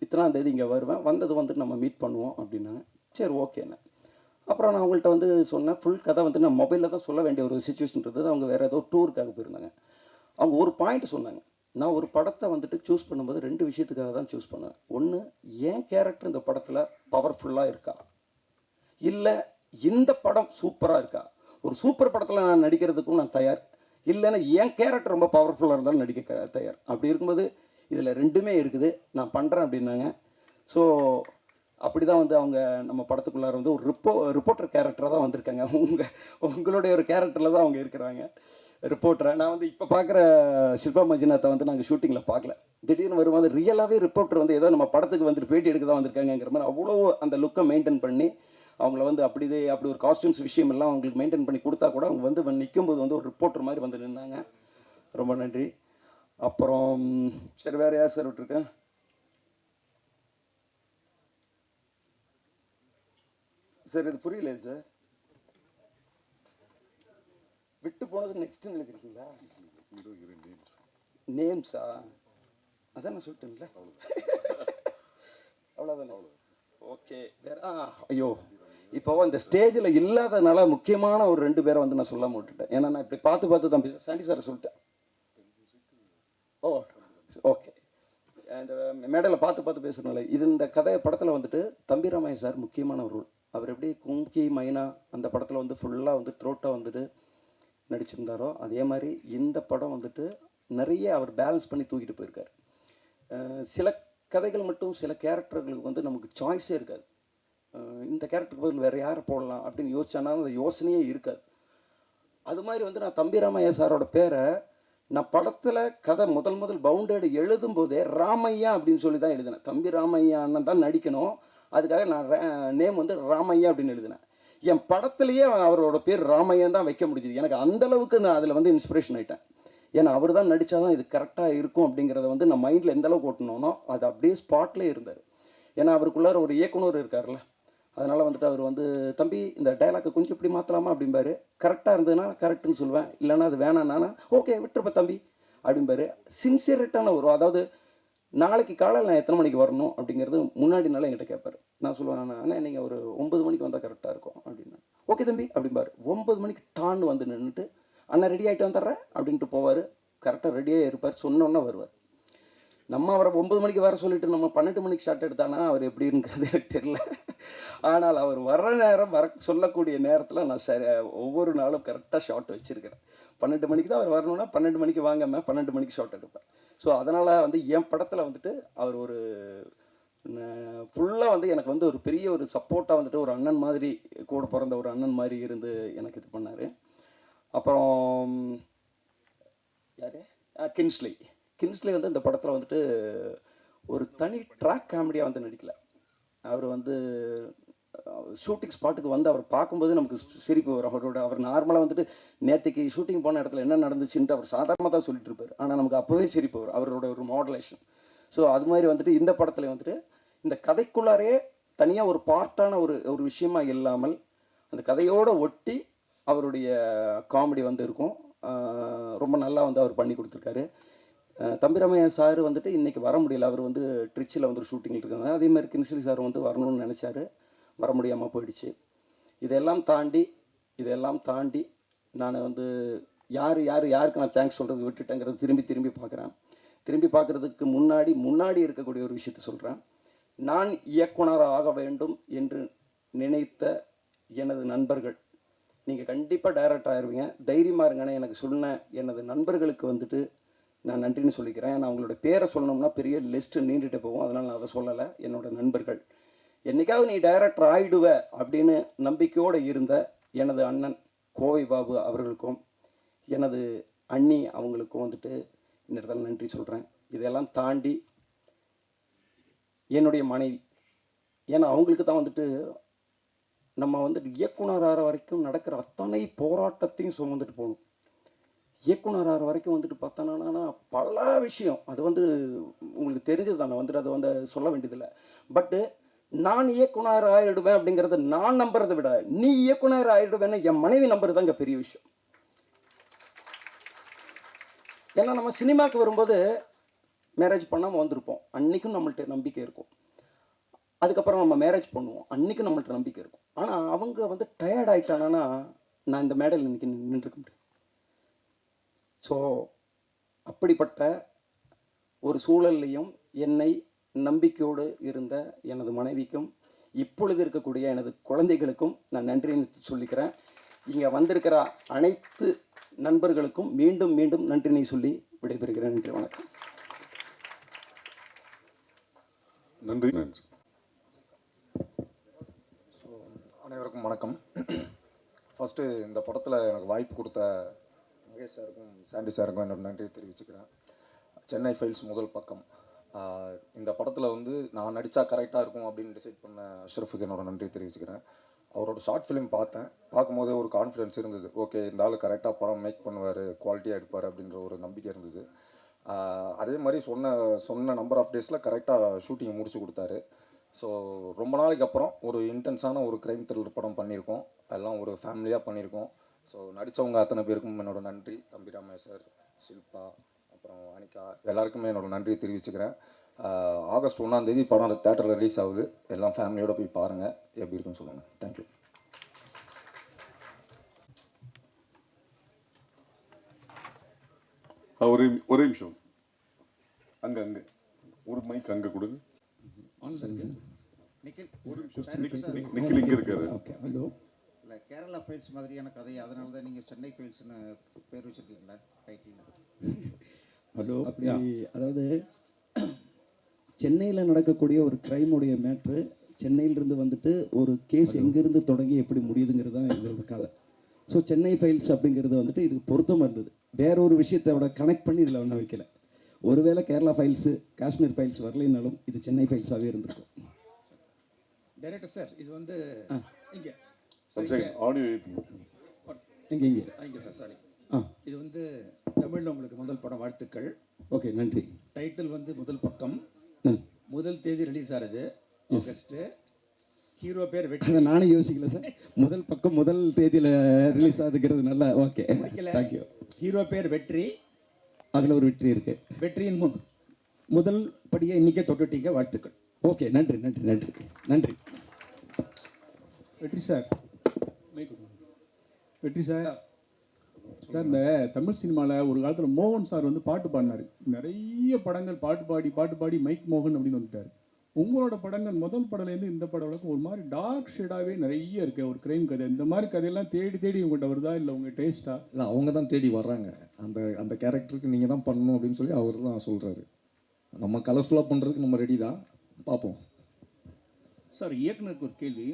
இத்தனாம் தேதி இங்கே வருவேன், வந்தது வந்துட்டு நம்ம மீட் பண்ணுவோம் அப்படின்னாங்க. சரி ஓகேண்ணே. அப்புறம் நான் அவங்கள்ட்ட வந்து சொன்னேன், ஃபுல் கதை வந்து நான் மொபைலில் தான் சொல்ல வேண்டிய ஒரு சுச்சுவேஷன் இருந்தது. அவங்க வேறு ஏதோ டூருக்காக போயிருந்தாங்க. அவங்க ஒரு பாயிண்ட் சொன்னாங்க, நான் ஒரு படத்தை வந்துட்டு சூஸ் பண்ணும்போது 2 விஷயத்துக்காக தான் சூஸ் பண்ணேன். ஒன்று, என் கேரக்டர் இந்த படத்தில் பவர்ஃபுல்லாக இருக்கா, இல்லை இந்த படம் சூப்பராக இருக்கா. ஒரு சூப்பர் படத்தில் நான் நடிக்கிறதுக்கும் நான் தயார், இல்லைன்னா என் கேரக்டர் ரொம்ப பவர்ஃபுல்லாக இருந்தாலும் நடிக்க தயார். அப்படி இருக்கும்போது இதில் 2மே இருக்குது, நான் பண்ணுறேன் அப்படின்னாங்க. ஸோ அப்படி தான் வந்து அவங்க நம்ம படத்துக்குள்ளார வந்து ஒரு ரிப்போர்ட்டர் கேரக்டராக தான் வந்திருக்காங்க. உங்களுடைய ஒரு கேரக்டரில் தான் அவங்க இருக்கிறாங்க, ரிப்போர்ட்டரை. நான் வந்து இப்போ பார்க்குற ஷில்பா மஞ்சுநாத்தை வந்து நாங்கள் ஷூட்டிங்கில் பார்க்கல. திடீர்னு வரும்போது ரியலாகவே ரிப்போர்ட்டர் வந்து ஏதோ நம்ம படத்துக்கு வந்துட்டு பேட்டி எடுக்க தான் வந்திருக்காங்கிற மாதிரி அவ்வளோ அந்த லுக்கை மெயின்டைன் பண்ணி அவங்கள வந்து அப்படி ஒரு காஸ்டியூம்ஸ் விஷயம் எல்லாம் அவங்களுக்கு மெயின்டைன் பண்ணி கொடுத்தா கூட அவங்க வந்து நிற்கும்போது வந்து ஒரு ரிப்போர்ட்டர் மாதிரி வந்து நின்னாங்க. ரொம்ப நன்றி. அப்புறம் சரி, வேறு யார் சார் விட்டுருக்கேன்? சார் இது புரியல சார், விட்டு போனது நெக்ஸ்ட் நினைக்கிறீங்களா? நேம்ஸா? அதான் நான் சொல்லிட்டேன்ல, அவ்வளோதானே. ஓகே, வேற ஐயோ இப்போ அந்த ஸ்டேஜில் இல்லாதனால முக்கியமான ஒரு 2 பேரை வந்து நான் சொல்லாமல் விட்டுட்டேன். ஏன்னா நான் இப்படி பார்த்து தான் சாண்டி சாரை சொல்லிட்டேன். ஓ ஓகே, இந்த மேடையில் பார்த்து பேசுகிறனால இது இந்த கதை படத்தில் வந்துட்டு தம்பிராமையா சார் முக்கியமான ஒரு ரோல். அவர் எப்படி கும்கி மைனா அந்த படத்தில் வந்து ஃபுல்லாக வந்து த்ரோட்டாக வந்துட்டு நடிச்சிருந்தாரோ அதே மாதிரி இந்த படம் வந்துட்டு நிறைய அவர் பேலன்ஸ் பண்ணி தூக்கிட்டு போயிருக்கார். சில கதைகள் மட்டும் சில கேரக்டர்களுக்கு வந்து நமக்கு சாய்ஸே இருக்காது. இந்த கேரக்டருக்கு பதில் வேறு யாரை போடலாம் அப்படின்னு யோசிச்சானா அந்த யோசனையே இருக்காது. அது மாதிரி வந்து நான் தம்பிராமையா சாரோட பேரை நான் படத்தில் கதை முதல் பவுண்டேடு எழுதும் போதே ராமையா அப்படின்னு சொல்லி தான் எழுதினேன். தம்பி ராமையா அண்ணன் தான் நடிக்கணும், அதுக்காக நான் நேம் வந்து ராமையா அப்படின்னு எழுதினேன். என் படத்துலேயே அவரோட பேர் ராமையன் தான் வைக்க முடிஞ்சுது. எனக்கு அந்தளவுக்கு நான் அதில் வந்து இன்ஸ்பிரேஷன் ஆகிட்டேன். ஏன்னா அவர் தான் நடித்தா தான் இது கரெக்டாக இருக்கும் அப்படிங்கிறத வந்து நான் மைண்டில் எந்த அளவுக்கு ஓட்டணும்னோ அது அப்படியே ஸ்பாட்லேயே இருந்தார். ஏன்னா அவருக்குள்ளார ஒரு இயக்குனர் இருக்கார்ல, அதனால் வந்துட்டு அவர் வந்து தம்பி இந்த டைலாக்கை கொஞ்சம் இப்படி மாற்றலாமா அப்படிம்பாரு. கரெக்டாக இருந்ததுன்னா கரெக்டுன்னு சொல்லுவேன், இல்லைன்னா அது வேணான்னா ஓகே விட்டுருப்ப தம்பி அப்படிம்பாரு. சின்சியரிட்டான ஒரு, அதாவது நாளைக்கு காலையில் நான் எத்தனை மணிக்கு வரணும் அப்படிங்கிறது முன்னாடி நாள் என்கிட்ட கேட்பார். நான் சொல்லுவேன், அண்ணா நீங்கள் ஒரு 9 மணிக்கு வந்தால் கரெக்டாக இருக்கும் அப்படின்னா, ஓகே தம்பி அப்படிம்பார். 9 மணிக்கு டான்னு வந்து நின்றுட்டு அண்ணா ரெடி ஆகிட்டு வந்துடுறேன் அப்படின்ட்டு போவார். கரெக்டாக ரெடியாக இருப்பார், சொன்னோன்னே வருவார். நம்ம அவரை 9 மணிக்கு வர சொல்லிட்டு நம்ம 12 மணிக்கு ஷார்ட் எடுத்தானா அவர் எப்படிங்கிறது எனக்கு தெரியல. ஆனால் அவர் வர்ற நேரம் வர சொல்லக்கூடிய நேரத்தில் நான் ஒவ்வொரு நாளும் கரெக்டாக ஷார்ட் வச்சுருக்கிறேன். 12 மணிக்கு தான் அவர் வரணும்னா 12 மணிக்கு வாங்காமல் 12 மணிக்கு ஷார்ட் எடுப்பேன். ஸோ அதனால் வந்து என் படத்தில் வந்துட்டு அவர் ஒரு ஃபுல்லாக வந்து எனக்கு வந்து ஒரு பெரிய ஒரு சப்போர்ட்டாக வந்துட்டு ஒரு அண்ணன் மாதிரி, கூட பிறந்த ஒரு அண்ணன் மாதிரி இருந்து எனக்கு இது பண்ணார். அப்புறம் யார், கின்ஸ்லி வந்து இந்த படத்தில் வந்துட்டு ஒரு தனி ட்ராக் காமெடியாக வந்து நடிக்கல. அவர் வந்து ஷூட்டிங் ஸ்பாட்டுக்கு வந்து அவர் பார்க்கும்போது நமக்கு சிரிப்பு வரும். அவர் நார்மலாக வந்துட்டு நேற்றுக்கு ஷூட்டிங் போன இடத்துல என்ன நடந்துச்சுன்ட்டு அவர் சாதாரணமாக தான் சொல்லிட்டு இருப்பார். ஆனால் நமக்கு அப்போவே சிரிப்பு வரும், அவரோட ஒரு மாடுலேஷன். ஸோ அது மாதிரி வந்துட்டு இந்த படத்தில் வந்துட்டு இந்த கதைக்குள்ளாரே தனியாக ஒரு பார்ட்டான ஒரு விஷயமா இல்லாமல் அந்த கதையோடு ஒட்டி அவருடைய காமெடி வந்து இருக்கும். ரொம்ப நல்லா வந்து அவர் பண்ணி கொடுத்துருக்காரு. தம்பிராமையா சார் வந்துட்டு இன்றைக்கி வர முடியல, அவர் வந்து ட்ரிச்சில் வந்து ஒரு ஷூட்டிங்கில் இருக்காங்க. அதே மாதிரி கின்ஸ்லி சார் வந்து வரணும்னு நினச்சாரு, வர முடியாமல் போயிடுச்சு. இதெல்லாம் தாண்டி நான் வந்து யாருக்கு நான் தேங்க்ஸ் சொல்கிறது விட்டுட்டேங்கிறது திரும்பி பார்க்குறேன். திரும்பி பார்க்குறதுக்கு முன்னாடி இருக்கக்கூடிய ஒரு விஷயத்த சொல்கிறேன். நான் இயக்குனராக ஆக வேண்டும் என்று நினைத்த எனது நண்பர்கள், நீங்கள் கண்டிப்பாக டைரக்டர் ஆயிடுவீங்க, தைரியமாக இருங்கன்னு எனக்கு சொன்ன எனது நண்பர்களுக்கு வந்துட்டு நான் நன்றின்னு சொல்லிக்கிறேன். நான் அவங்களோட பேரை சொல்லணும்னா பெரிய லிஸ்ட்டு நீண்டுட்டு போகும், அதனால் நான் அதை சொல்லலை. என்னோடய நண்பர்கள், என்றைக்காவது நீ டைரக்டர் ஆகிடுவ அப்படின்னு நம்பிக்கையோடு இருந்த எனது அண்ணன் கோவை பாபு அவர்களுக்கும் எனது அண்ணி அவங்களுக்கும் வந்துட்டு இந்த இடத்துல நன்றி சொல்கிறேன். இதெல்லாம் தாண்டி என்னுடைய மனைவி, ஏன்னா அவங்களுக்கு தான் வந்துட்டு நம்ம வந்துட்டு இயக்குனர் ஆகிற வரைக்கும் நடக்கிற அத்தனை போராட்டத்தையும் சுமந்துட்டு போகணும். இயக்குனர் ஆகிற வரைக்கும் வந்துட்டு பார்த்தோன்னா பல விஷயம், அது வந்து உங்களுக்கு தெரிஞ்சது தானே, வந்துட்டு அதை வந்து சொல்ல வேண்டியதில்லை. பட்டு நான் இயக்குனர் ஆகிடுவேன் அப்படிங்கிறத நான் நம்புறதை விட நீ இயக்குனர் ஆகிடுவேன்னு என் மனைவி நம்புறது அங்கே பெரிய விஷயம். ஏன்னா நம்ம சினிமாவுக்கு வரும்போது மேரேஜ் பண்ணாமல் வந்திருப்போம், அன்றைக்கும் நம்மள்ட்ட நம்பிக்கை இருக்கும். அதுக்கப்புறம் நம்ம மேரேஜ் பண்ணுவோம், அன்றைக்கும் நம்மள்ட்ட நம்பிக்கை இருக்கும். ஆனால் அவங்க வந்து டயர்ட் ஆகிட்டானா நான் இந்த மேடையில் இன்றைக்கி நின்றுக்க முடியும். ஸோ அப்படிப்பட்ட ஒரு சூழல்லையும் என்னை நம்பிக்கையோடு இருந்த எனது மனைவிக்கும் இப்பொழுது இருக்கக்கூடிய எனது குழந்தைகளுக்கும் நான் நன்றின்னு சொல்லிக்கிறேன். இங்கே வந்திருக்கிற அனைத்து நண்பர்களுக்கும் மீண்டும் நன்றினை சொல்லி விடைபெறுகிறேன். நன்றி, வணக்கம். நன்றி. ஸோ அனைவருக்கும் வணக்கம். ஃபஸ்ட்டு இந்த படத்தில் எனக்கு வாய்ப்பு கொடுத்த மகேஷ் சாருக்கும் சாண்டி சாருக்கும் என்னோட நன்றியை தெரிவிச்சுக்கிறேன். சென்னை ஃபைல்ஸ் முதல் பக்கம், இந்த படத்தில் வந்து நான் நடித்தா கரெக்டாக இருக்கும் அப்படின்னு டிசைட் பண்ண அஷ்ரஃபுக்கு என்னோட நன்றியை தெரிவிச்சுக்கிறேன். அவரோட ஷார்ட் ஃபிலிம் பார்க்கும்போதே ஒரு கான்ஃபிடென்ஸ் இருந்தது. ஓகே, இந்த ஆள் கரெக்டாக படம் மேக் பண்ணுவார், குவாலிட்டியாக எடுப்பார் அப்படின்ற ஒரு நம்பிக்கை இருந்தது. அதே மாதிரி சொன்ன நம்பர் ஆஃப் டேஸில் கரெக்டாக ஷூட்டிங்கை முடிச்சு கொடுத்தாரு. ஸோ ரொம்ப நாளைக்கு அப்புறம் ஒரு இன்டென்ஸான ஒரு க்ரைம் த்ரில்லர் படம் பண்ணியிருக்கோம், எல்லாம் ஒரு ஃபேமிலியாக பண்ணியிருக்கோம். ஸோ நடித்தவங்க அத்தனை பேருக்கும் என்னோட நன்றி. தம்பிராமையா சார், ஷில்பா, அப்புறம் அனிகா, எல்லாருக்குமே என்னோட நன்றியை தெரிவிச்சுக்கிறேன். ஆகஸ்ட் 1 படம் தேட்டரில் ரிலீஸ் ஆகுது, எல்லாம் ஃபேமிலியோடு போய் பாருங்கள், எப்படி இருக்குன்னு சொல்லுங்கள். தேங்க்யூ. ஒரே நிமிஷம், அங்கே ஒரு மைக் அங்கே கொடுங்க. நிக்கில் இங்கே இருக்காரு. ஹலோ, இல்லை கேரளா ஃபைல்ஸ் மாதிரியான கதை, அதனால தான் நீங்கள் சென்னை ஃபைல்ஸ்னு பேர் வச்சுருக்கீங்களா டைட்டில்? ஹலோ, அப்படி அதாவது சென்னையில் நடக்கக்கூடிய ஒரு க்ரைமுடைய மேட்ரு, சென்னையிலிருந்து வந்துட்டு ஒரு கேஸ் எங்கேருந்து தொடங்கி எப்படி முடியுதுங்கிறது தான் எங்களோட கதை. ஸோ சென்னை ஃபைல்ஸ் அப்படிங்கிறது வந்துட்டு இதுக்கு பொருத்தமாக இருந்தது. வேற ஒரு விஷயத்தோட கனெக்ட் பண்ணி இதில் ஒன்றும் வைக்கல. ஒருவேளை கேரளா ஃபைல்ஸு, காஷ்மீர் ஃபைல்ஸ் வரலைனாலும் இது சென்னை ஃபைல்ஸாகவே இருந்திருக்கும். டைரக்டர் சார், இது வந்து இங்கே ஆடியோ இங்கே சார், சாரி, இது வந்து தமிழில் உங்களுக்கு முதல் படம், வாழ்த்துக்கள். ஓகே, நன்றி. டைட்டில் வந்து முதல் பக்கம், முதல் தேதி ரிலீஸ் ஆகுது ஆகஸ்ட்டு. ஹீரோ பேர் வெற்றி. அதை நானும் யோசிக்கல சார். முதல் பக்கம் முதல் தேதியில் ரிலீஸ் ஆகுதுங்கிறது நல்லா ஓகே. தேங்க்யூ. ஹீரோ பேர் வெற்றி. அதில் ஒரு வெற்றி இருக்கு. வெற்றியின் முதல் படியை இன்னைக்கே தொட்டுட்டீங்க, வாழ்த்துக்கள். ஓகே, நன்றி நன்றி நன்றி நன்றி. வெற்றி சார், வெற்றி சார். சார், இந்த தமிழ் சினிமாவில் ஒரு காலத்தில் மோகன் சார் வந்து பாட்டு பாடினார். நிறைய படங்கள் பாட்டு பாடி மைக் மோகன் அப்படின்னு வந்துட்டார். உங்களோட படங்கள் முதல் படம்லேருந்து இந்த படம் வரைக்கும் ஒரு மாதிரி டார்க் ஷேடாகவே நிறைய இருக்குது. ஒரு கிரைம் கதை, இந்த மாதிரி கதையெல்லாம் தேடி உங்கள்கிட்ட வருதா, இல்லை உங்கள் டேஸ்ட்டா? இல்லை, அவங்க தான் தேடி வர்றாங்க. அந்த கேரக்டருக்கு நீங்கள் தான் பண்ணணும் அப்படின்னு சொல்லி அவர் தான் சொல்கிறாரு. நம்ம கலர்ஃபுல்லாக பண்ணுறதுக்கு நம்ம ரெடி தான், பார்ப்போம். சார், இயக்குனருக்கு ஒரு கேள்வி.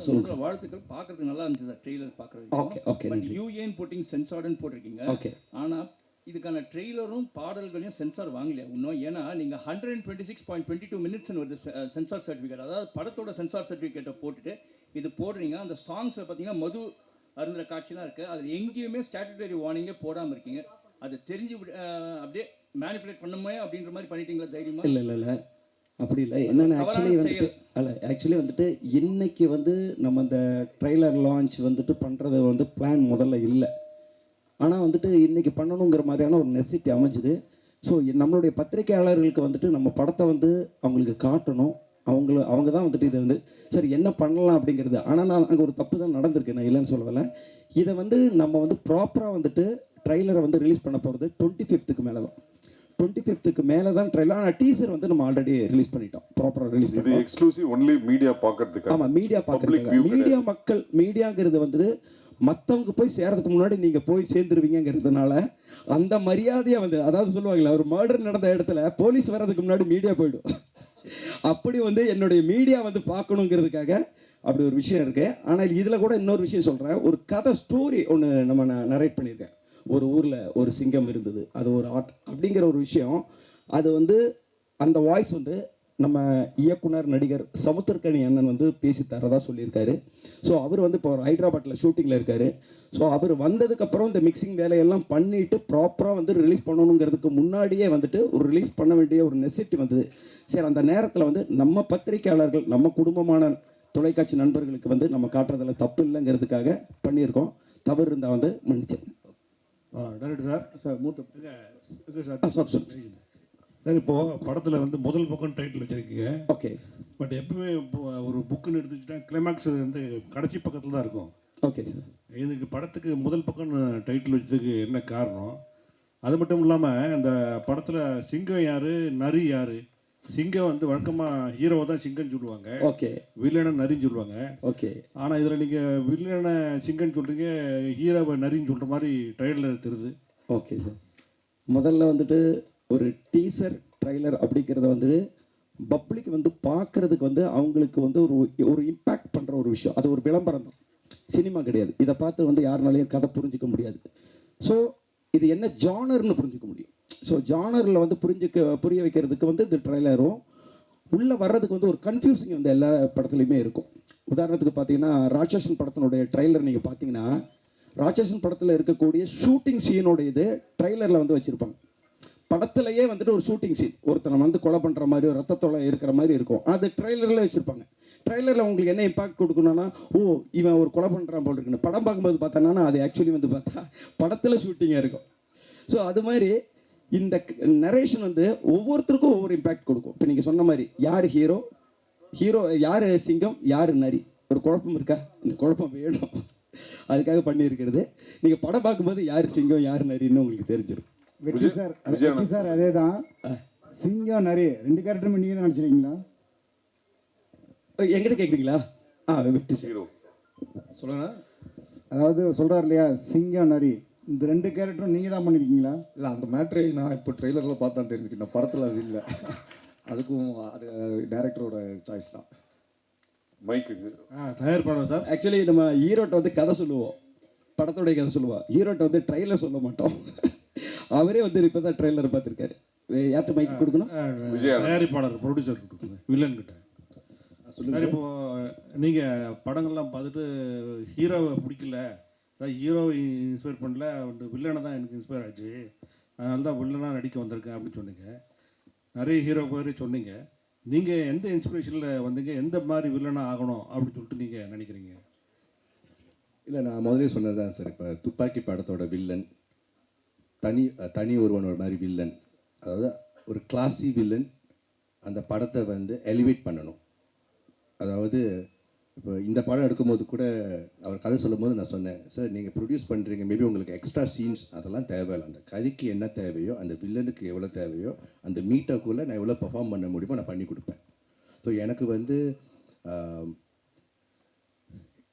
சொல்லுங்க. வாழ்த்துக்கள், பார்க்கறதுக்கு நல்லா இருந்துச்சு சார் ட்ரெய்லர் பார்க்குறது. Okay okay. பட் யூஏன் போட்டிங் சென்சார்டுன்னு போட்டிருக்கீங்க. ஓகே. ஆனால் இதுக்கான ட்ரெய்லரும் பாடல்களையும் சென்சார் வாங்கலையா இன்னும்? ஏன்னா நீங்கள் 126.22 மினிட்ஸ்னு வருது சென்சார் சர்டிஃபிகேட். அதாவது படத்தோட சென்சார் சர்டிஃபிகேட்டை போட்டுட்டு இது போடுறீங்க. அந்த சாங்ஸில் பார்த்தீங்கன்னா மது அருந்துற காட்சிலாம் இருக்குது. அதில் எங்கேயுமே ஸ்டாட்டுட்டரி வார்னிங்கே போடாமல் இருக்கீங்க. அது தெரிஞ்சு அப்படியே மேனிப்புலேட் பண்ணுமே அப்படின்ற மாதிரி பண்ணிட்டீங்களா தைரியமாக? இல்லை அப்படி இல்லை. என்னென்ன ஆக்சுவலி வந்துட்டு இன்னைக்கு வந்து நம்ம இந்த ட்ரெய்லர் லான்ச் வந்துட்டு பண்ணுறது வந்து பிளான் முதல்ல இல்லை. ஆனால் வந்துட்டு இன்றைக்கி பண்ணணுங்கிற மாதிரியான ஒரு நெசிட்டி அமைஞ்சுது. ஸோ நம்மளுடைய பத்திரிகையாளர்களுக்கு வந்துட்டு நம்ம படத்தை வந்து அவங்களுக்கு காட்டணும். அவங்க தான் வந்துட்டு இதை வந்து சரி என்ன பண்ணலாம் அப்படிங்கிறது. ஆனால் நான் அங்கே ஒரு தப்பு தான் நடந்திருக்கு, நான் இல்லைன்னு சொல்லலை. இதை வந்து நம்ம வந்து ப்ராப்பராக வந்துட்டு ட்ரெய்லரை வந்து ரிலீஸ் பண்ண போகிறது 25th மேலே தான். 25th மேலே தான் ட்ரெய்லர். ஆனால் டீசர் வந்து நம்ம ஆல்ரெடி ரிலீஸ் பண்ணிட்டோம், ப்ராப்பராக ரிலீஸ் இது எக்ஸ்க்ளூசிவ் ஒன்லி மீடியா பார்க்கறதுக்கு. ஆமாம், மீடியா பார்க்குறதுக்கு. மீடியா மக்கள், மீடியாங்கிறது வந்துட்டு மற்றவங்க போய் சேர்றதுக்கு முன்னாடி நீங்கள் போய் சேர்ந்துருவீங்கிறதுனால அந்த மரியாதையாக வந்து, அதாவது சொல்லுவாங்களே ஒரு மர்டர் நடந்த இடத்துல போலீஸ் வர்றதுக்கு முன்னாடி மீடியா போயிடும். அப்படி வந்து என்னுடைய மீடியா வந்து பார்க்கணுங்கிறதுக்காக அப்படி ஒரு விஷயம் இருக்குது. ஆனால் இதில் கூட இன்னொரு விஷயம் சொல்கிறேன். ஒரு கதை ஸ்டோரி ஒன்று நம்ம நரேட் பண்ணியிருக்கேன். ஒரு ஊரில் ஒரு சிங்கம் இருந்தது, அது ஒரு ஆர்ட் அப்படிங்கிற ஒரு விஷயம். அது வந்து அந்த வாய்ஸ் வந்து நம்ம இயக்குனர் நடிகர் சமுத்திரக்கனி அண்ணன் வந்து பேசி தரதா சொல்லியிருக்காரு. ஸோ அவர் வந்து இப்போ ஒரு ஹைதராபாத்தில் ஷூட்டிங்கில் இருக்கார். ஸோ அவர் வந்ததுக்கப்புறம் இந்த மிக்சிங் வேலையெல்லாம் பண்ணிவிட்டு ப்ராப்பராக வந்து ரிலீஸ் பண்ணணுங்கிறதுக்கு முன்னாடியே வந்துட்டு ஒரு ரிலீஸ் பண்ண வேண்டிய ஒரு நெசிட்டி வந்தது. சரி, அந்த நேரத்தில் வந்து நம்ம பத்திரிகையாளர்கள், நம்ம குடும்பமான தொலைக்காட்சி நண்பர்களுக்கு வந்து நம்ம காட்டுறதுல தப்பு இல்லைங்கிறதுக்காக பண்ணியிருக்கோம். தவறு இருந்தால் வந்து மன்னிச்சேன். டைரக்டர் சார் சார் சார், இப்போது படத்தில் வந்து முதல் பக்கம் டைட்டில் வச்சுருக்கீங்க. ஓகே. பட் எப்பவுமே இப்போ ஒரு புக்குன்னு எடுத்துக்கிட்டா கிளைமேக்ஸ் வந்து கடைசி பக்கத்தில் தான் இருக்கும். ஓகே. இதுக்கு படத்துக்கு முதல் பக்கம்னு டைட்டில் வச்சதுக்கு என்ன காரணம்? அது மட்டும் இல்லாமல் இந்த படத்தில் சிங்கம் யார், நரி யார்? சிங்கம் வந்து வழக்கமாக ஹீரோவை தான் சிங்கம்னு சொல்லுவாங்க. ஓகே. வில்லனை நரின்னு சொல்லுவாங்க. ஓகே. ஆனால் இதில் நீங்கள் வில்லனை சிங்கம்னு சொல்கிறீங்க, ஹீரோவை நரின்னு சொல்கிற மாதிரி ட்ரெய்லர் தெரியுது. Okay sir. முதல்ல வந்துட்டு ஒரு டீசர் ட்ரைலர் அப்படிங்கிறத வந்து பப்ளிக் வந்து பார்க்குறதுக்கு வந்து அவங்களுக்கு வந்து ஒரு இம்பேக்ட் பண்ணுற ஒரு விஷயம். அது ஒரு விளம்பரம் தான், சினிமா கிடையாது. இதை பார்த்து வந்து யாருனாலையும் கதை புரிஞ்சிக்க முடியாது. ஸோ இது என்ன ஜானர்னு புரிஞ்சிக்க முடியும். ஸோ ஜானரில் வந்து புரிய வைக்கிறதுக்கு வந்து இந்த ட்ரைலரும் உள்ளே வர்றதுக்கு வந்து ஒரு கன்ஃபியூசிங் வந்து எல்லா படத்துலையுமே இருக்கும். உதாரணத்துக்கு பார்த்தீங்கன்னா ராட்சசன் படத்தினுடைய ட்ரைலர் நீங்கள் பார்த்தீங்கன்னா ராட்சசன் படத்தில் இருக்கக்கூடிய ஷூட்டிங் சீனோட இது ட்ரைலரில் வந்து வச்சுருப்பாங்க. படத்துலையே வந்துட்டு ஒரு ஷூட்டிங் சீன் ஒருத்தனை வந்து கொலை பண்ணுற மாதிரி ஒரு ரத்தத்தொலை இருக்கிற மாதிரி இருக்கும். அது ட்ரெய்லரில் வச்சுருப்பாங்க. ட்ரெய்லரில் உங்களுக்கு என்ன இம்பாக்ட் கொடுக்கணும்னா, ஓ இவன் ஒரு கொலை பண்ணுறான் போல் இருக்குன்னு. படம் பார்க்கும்போது பார்த்தோன்னா அது ஆக்சுவலி வந்து பார்த்தா படத்தில் ஷூட்டிங்காக இருக்கும். ஸோ அது மாதிரி இந்த நரேஷன் வந்து ஒவ்வொருத்தருக்கும் ஒவ்வொரு இம்பேக்ட் கொடுக்கும். இப்போ நீங்கள் சொன்ன மாதிரி யார் ஹீரோ, யார் சிங்கம், யார் நரி, ஒரு குழப்பம் இருக்கா? இந்த குழப்பம் வேணும், அதுக்காக பண்ணியிருக்கிறது. நீங்கள் படம் பார்க்கும்போது யார் சிங்கம் யார் நரின்னு உங்களுக்கு தெரிஞ்சிடும். வெற்றி சார் அதே தான். சிங்கம் நரி 2 கேரக்டரும் நீங்கள் தான் நடிச்சிருக்கீங்களா? எங்கிட்ட கேட்குறீங்களா? வெற்றி ஹீரோ சொல்லுங்க. அதாவது சொல்கிறார் இல்லையா, சிங்கம் நரி, இந்த 2 கேரக்டரும் நீங்கள் தான் பண்ணியிருக்கீங்களா? இல்லை, அந்த மேட்ரை நான் இப்போ ட்ரெய்லரில் பார்த்து தான் தெரிஞ்சுக்கிட்டேன். படத்தில் அது இல்லை. அதுக்கும் அது டைரக்டரோட சாய்ஸ் தான். மைக்கு தயாரிப்பாளர் சார். ஆக்சுவலி நம்ம ஹீரோட்ட வந்து கதை சொல்லுவோம், படத்தோடைய கதை சொல்லுவோம். ஹீரோட்ட வந்து ட்ரெய்லர் சொல்ல மாட்டோம். அவரே வந்து இப்போ தான் ட்ரெய்லர் பார்த்துருக்காரு. யார்கிட்ட மைக் கொடுக்கணும்? தயாரிப்பாளர், ப்ரொடியூசர் கொடுக்குங்க, வில்லன் கிட்ட. சார், இப்போ நீங்கள் படங்கள்லாம் பார்த்துட்டு ஹீரோவை பிடிக்கல, அதாவது ஹீரோவை இன்ஸ்பயர் பண்ணல, வில்லனை தான் எனக்கு இன்ஸ்பயர் ஆச்சு, அதனால தான் வில்லனாக நடிக்க வந்திருக்கேன் அப்படின்னு சொன்னீங்க. நிறைய ஹீரோ பேர் சொன்னீங்க. நீங்கள் எந்த இன்ஸ்பிரேஷனில் வந்தீங்க, எந்த மாதிரி வில்லனாக ஆகணும் அப்படின்னு சொல்லிட்டு நீங்கள் நினைக்கிறீங்க? இல்லை, நான் முதலே சொன்னது தான் சார். இப்போ துப்பாக்கி படத்தோட வில்லன் தனி ஒருவன் ஒரு மாதிரி வில்லன், அதாவது ஒரு கிளாஸி வில்லன். அந்த படத்தை வந்து எலிவேட் பண்ணணும். அதாவது இப்போ இந்த படம் எடுக்கும்போது கூட அவர் கதை சொல்லும்போது நான் சொன்னேன், சார் நீங்கள் ப்ரொடியூஸ் பண்ணுறீங்க, மேபி உங்களுக்கு எக்ஸ்ட்ரா சீன்ஸ் அதெல்லாம் தேவையில்லை. அந்த கதைக்கு என்ன தேவையோ, அந்த வில்லனுக்கு எவ்வளோ தேவையோ, அந்த மீட்டக்குள்ளே நான் எவ்வளோ பெர்ஃபார்ம் பண்ண முடியுமோ நான் பண்ணி கொடுப்பேன். ஸோ எனக்கு வந்து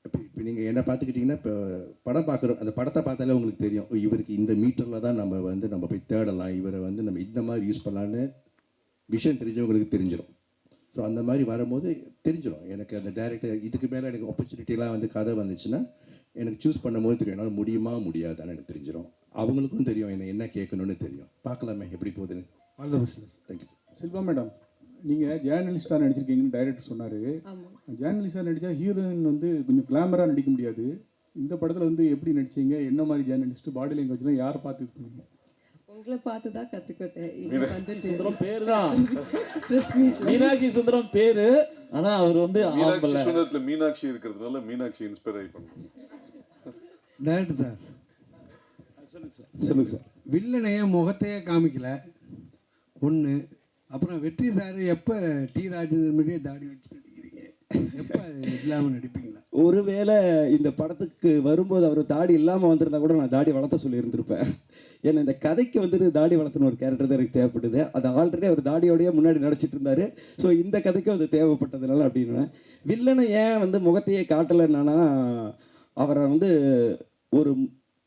இப்போ நீங்கள் என்ன பார்த்துக்கிட்டிங்கன்னா, இப்போ படம் பார்க்குறோம், அந்த படத்தை பார்த்தாலே உங்களுக்கு தெரியும், இவருக்கு இந்த மீட்டரில் தான் நம்ம போய் தேடலாம், இவரை வந்து நம்ம இந்த மாதிரி யூஸ் பண்ணலான்னு விஷயம் தெரிஞ்சவங்களுக்கு தெரிஞ்சிடும். ஸோ அந்த மாதிரி வரும்போது தெரிஞ்சிடும் எனக்கு. அந்த டேரக்டர் இதுக்கு மேலே எனக்கு ஆப்பர்ச்சுனிட்டிலாம் வந்து கதை வந்துச்சுன்னா எனக்கு சூஸ் பண்ணும்போது தெரியும், என்னால் முடியுமா முடியாதான்னு எனக்கு தெரிஞ்சிடும். அவங்களுக்கும் தெரியும் என்ன கேட்கணும்னு தெரியும். பார்க்கலாமே எப்படி போகுதுன்னு. All the best. Thank you. Silva madam, நீங்கள் ஜேர்னலிஸ்டாக நடிச்சிருக்கீங்கன்னு டைரக்டர் சொன்னார். ஜேர்னலிஸ்டாக நடித்தா ஹீரோயின் வந்து கொஞ்சம் கிளாமராக நடிக்க முடியாது. இந்த படத்தில் வந்து எப்படி நடிச்சீங்க, என்ன மாதிரி ஜேர்னலிஸ்ட், பாடி லாங்குவேஜ்லாம் யாரை பார்த்து இது பண்ணீங்க? உங்களை பார்த்து தான் கற்றுக்கிட்டேன். சுந்தரம் பேர் தான், மீனாட்சி சுந்தரம் பேர். ஆனால் அவர் வந்து மீனாட்சி சுந்தரத்தில் மீனாட்சி இருக்கிறதுனால மீனாட்சி இன்ஸ்பயர் ஆகி பண்ணுங்க. டேரக்டர் சார், சொல்லுங்கள் சார். வில்லனையே முகத்தையே காமிக்கல ஒன்று. அப்புறம் வெற்றி சார் எப்போ டி ராஜேந்திரன் மாதிரியே தாடி வச்சு நடிக்கிறீங்க, எப்போ இல்லாமல் நடிப்பீங்களா? ஒருவேளை இந்த படத்துக்கு வரும்போது அவர் தாடி இல்லாமல் வந்திருந்தா கூட நான் தாடி வளர்த்த சொல்லியிருந்திருப்பேன். ஏன்னா இந்த கதைக்கு வந்துட்டு தாடி வளர்த்துன ஒரு கேரக்டர் தான் எனக்கு தேவைப்படுது. அது ஆல்ரெடி அவர் தாடியோடய முன்னாடி நடிச்சிட்டு இருந்தார். ஸோ இந்த கதைக்கும் அது தேவைப்பட்டதுனால அப்படின்னு. வில்லனை ஏன் வந்து முகத்தையே காட்டலைன்னா, அவரை வந்து ஒரு